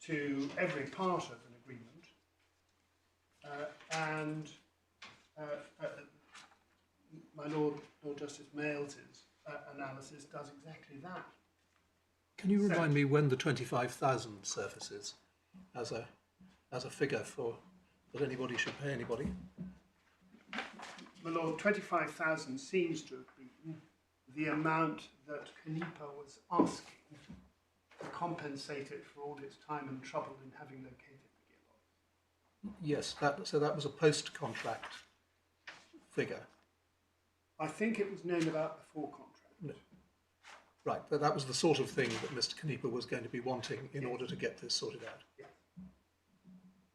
to every part of an agreement, and my Lord Justice Males's analysis does exactly that. Can you remind me when the 25,000 surfaces as a figure for that anybody should pay anybody? My Lord, 25,000 seems to have been the amount that Canepa was asking to compensate it for all its time and trouble in having located the gearbox. Yes, so that was a post-contract figure. I think it was known about before contract. No. Right, but that was the sort of thing that Mr. Canepa was going to be wanting in order to get this sorted out. Yeah.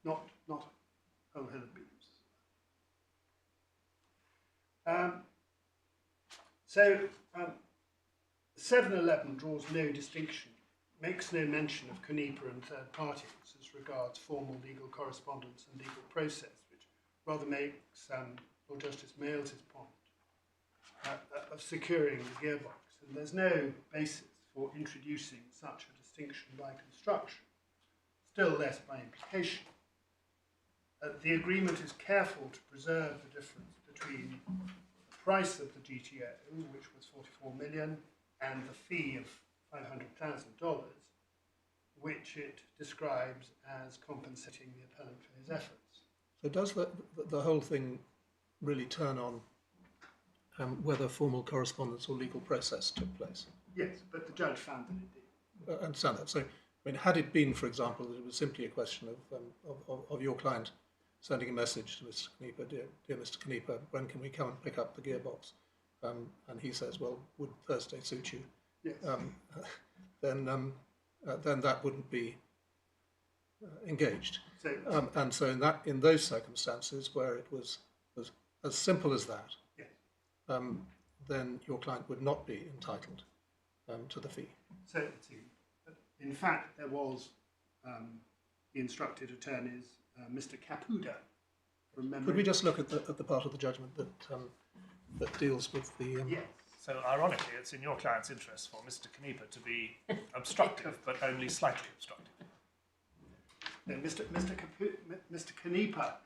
Not a whole hill of beans. 711 draws no distinction, makes no mention of Canepa and third parties as regards formal legal correspondence and legal process, which rather makes Lord Justice Males's point of securing the gearbox. And there's no basis for introducing such a distinction by construction, still less by implication. The agreement is careful to preserve the difference between the price of the GTO, which was 44 million, and the fee of $500,000, which it describes as compensating the appellant for his efforts. So does the whole thing really turn on whether formal correspondence or legal process took place? Yes, but the judge found that it did. I understand that. So, I mean, had it been, for example, that it was simply a question of your client sending a message to Mr. Canepa, dear Mr. Canepa, when can we come and pick up the gearbox? And he says, well, would Thursday suit you? Yes. Then that wouldn't be engaged. So, And so in those circumstances where it was as simple as that, yes. Then your client would not be entitled to the fee. So, in fact, there was the instructed attorneys, Mr. Caputa, from memory. Could we just look at the part of the judgment that deals with the... Yes. So, ironically, it's in your client's interest for Mr. Canepa to be obstructive, but only slightly obstructive. No, Mr. Canepa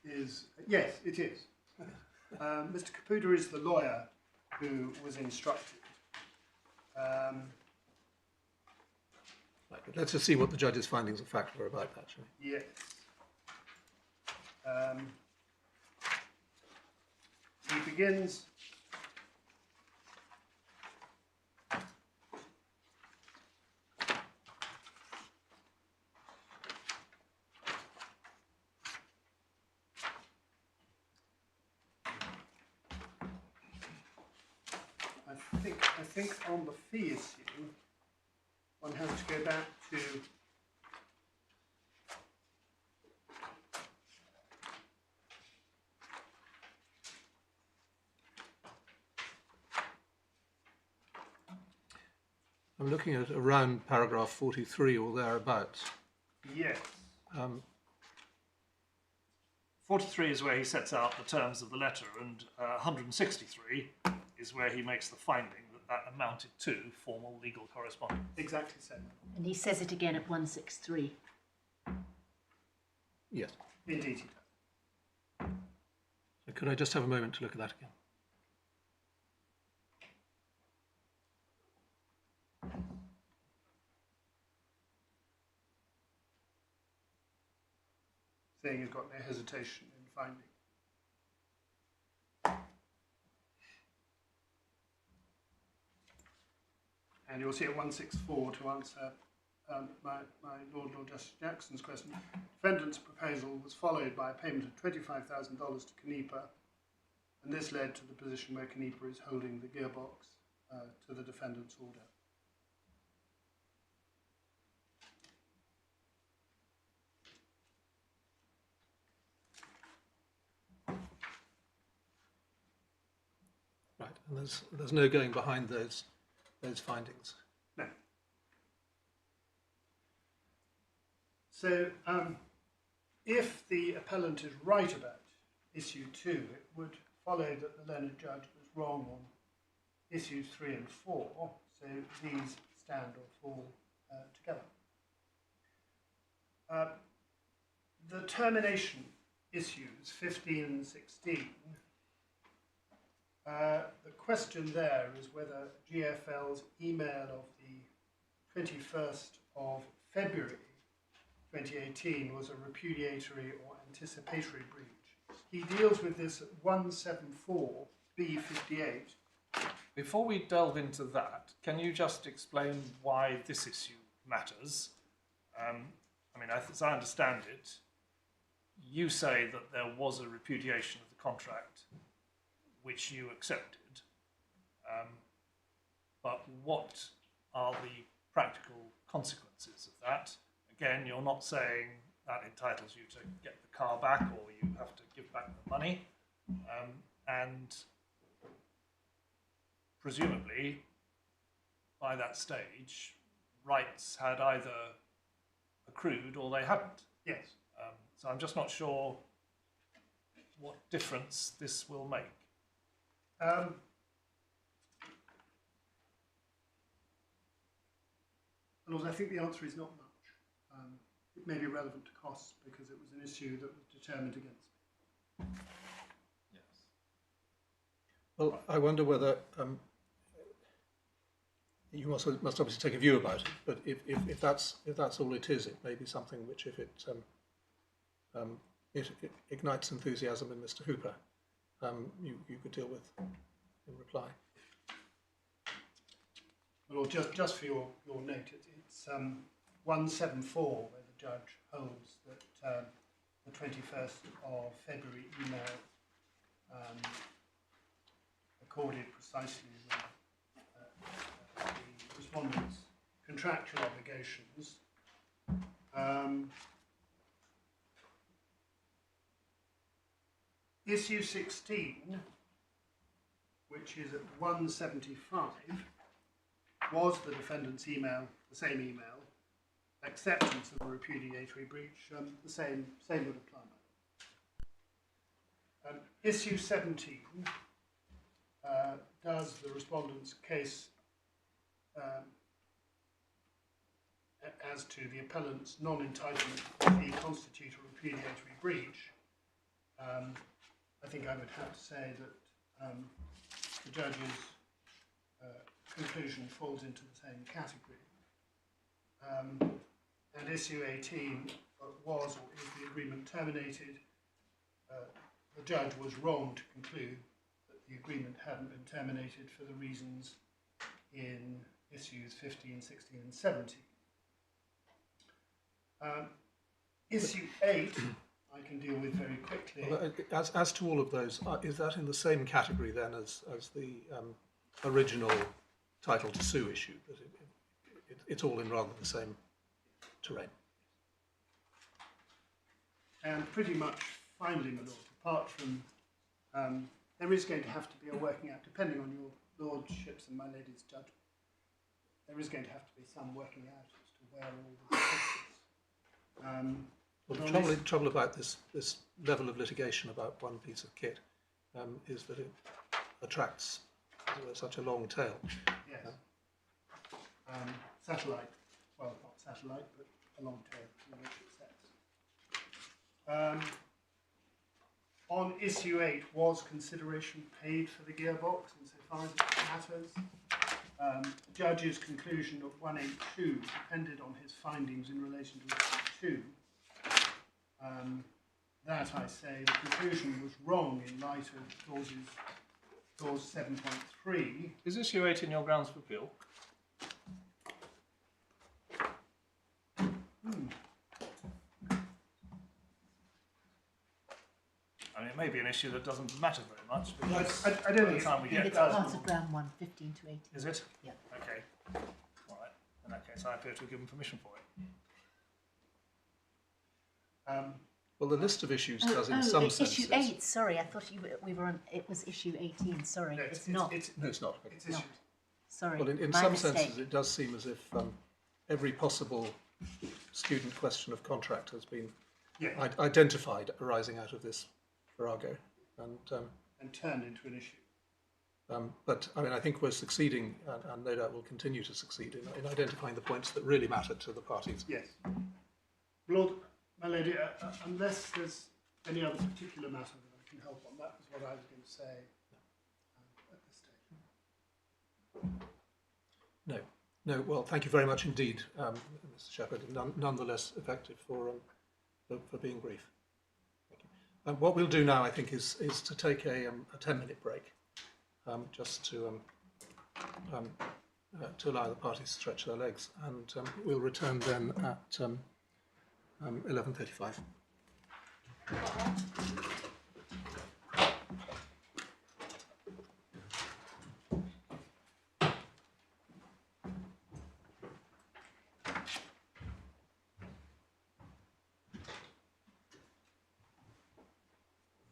is... Yes, it is. Mr. Caputa is the lawyer who was instructed. Right, but let's just see what the judge's findings of fact were about that, shall we? Yes. He begins... I think on the fee issue, one has to go back to I'm looking at around paragraph 43 or thereabouts. yes. 43 is where he sets out the terms of the letter, and 163 is where he makes the finding that that amounted to formal legal correspondence. Exactly so. And he says it again at 163. Yes. Indeed he does. So could I just have a moment to look at that again? Saying he's got no hesitation in finding. And you'll see at 164 to answer my Lord Justice Jackson's question. Defendant's proposal was followed by a payment of $25,000 to Canepa, and this led to the position where Canepa is holding the gearbox to the defendant's order. Right, and there's no going behind those findings. No. So, if the appellant is right about issue 2, it would follow that the learned judge was wrong on issues 3 and 4, so these stand or fall together. The termination issues 15 and 16, the question there is whether GFL's email of the 21st of February 2018 was a repudiatory or anticipatory breach. He deals with this at 174B58. Before we delve into that, can you just explain why this issue matters? I mean, as I understand it, you say that there was a repudiation of the contract which you accepted, but what are the practical consequences of that? Again, you're not saying that entitles you to get the car back or you have to give back the money, and presumably by that stage rights had either accrued or they hadn't. Yes. So I'm just not sure what difference this will make. Lord, I think the answer is not much. It may be relevant to costs because it was an issue that was determined against me. Yes. Well, I wonder whether you must obviously take a view about it, but if that's all it is, it may be something which, if it ignites enthusiasm in Mr. Hooper, you could deal with in reply. Well, just for your note, it's 174 where the judge holds that the 21st of February email accorded precisely with the respondent's contractual obligations. Issue 16, which is at 175, was the defendant's email, the same email, acceptance of a repudiatory breach, the same would apply. Issue 17 does the respondent's case as to the appellant's non-entitlement fee constitute a repudiatory breach. I think I would have to say that the judge's conclusion falls into the same category. And issue 18 was or is the agreement terminated. The judge was wrong to conclude that the agreement hadn't been terminated for the reasons in issues 15, 16 and 17. Issue 8 I can deal with very quickly. Well, as to all of those, is that in the same category then as the original title to sue issue? That it's all in rather the same terrain. And pretty much finally, my lord, apart from there is going to have to be a working out, depending on your lordship's and my lady's judgment, there is going to have to be some working out as to where all this is. Well, the trouble about this level of litigation about one piece of kit is that it attracts such a long tail. Yes. Satellite, well, not satellite, but a long tail in which it sets. On issue 8, was consideration paid for the gearbox insofar as it matters? The judge's conclusion of 182 depended on his findings in relation to issue 2. That, I say, the conclusion was wrong in light of clause 7.3. Is issue 8 in your grounds of appeal? I mean, it may be an issue that doesn't matter very much, because I don't by the think time we I think get it's there, part of ground 1, 15 to 18. is it? Yeah. Okay. All right. In that case, I appear to have given permission for it. Well, the list of issues does in some senses. Issue 8, sorry, I thought we were on, it was issue 18, sorry, No, it's not. No, it's not. It's No. issue. Sorry, Well, in my some mistake. senses, it does seem as if every possible student question of contract has been Yeah, identified arising out of this farrago. and turned into an issue. But I mean, I think we're succeeding, and no doubt will continue to succeed in identifying the points that really matter to the parties. Yes. Lord, my lady, unless there's any other particular matter that I can help on, that was what I was going to say at this stage. No. Well, thank you very much indeed, Mr. Shepherd, nonetheless effective for being brief. Thank you. What we'll do now, I think, is to take a 10-minute break, just to allow the parties to stretch their legs, and we'll return then at 11:35.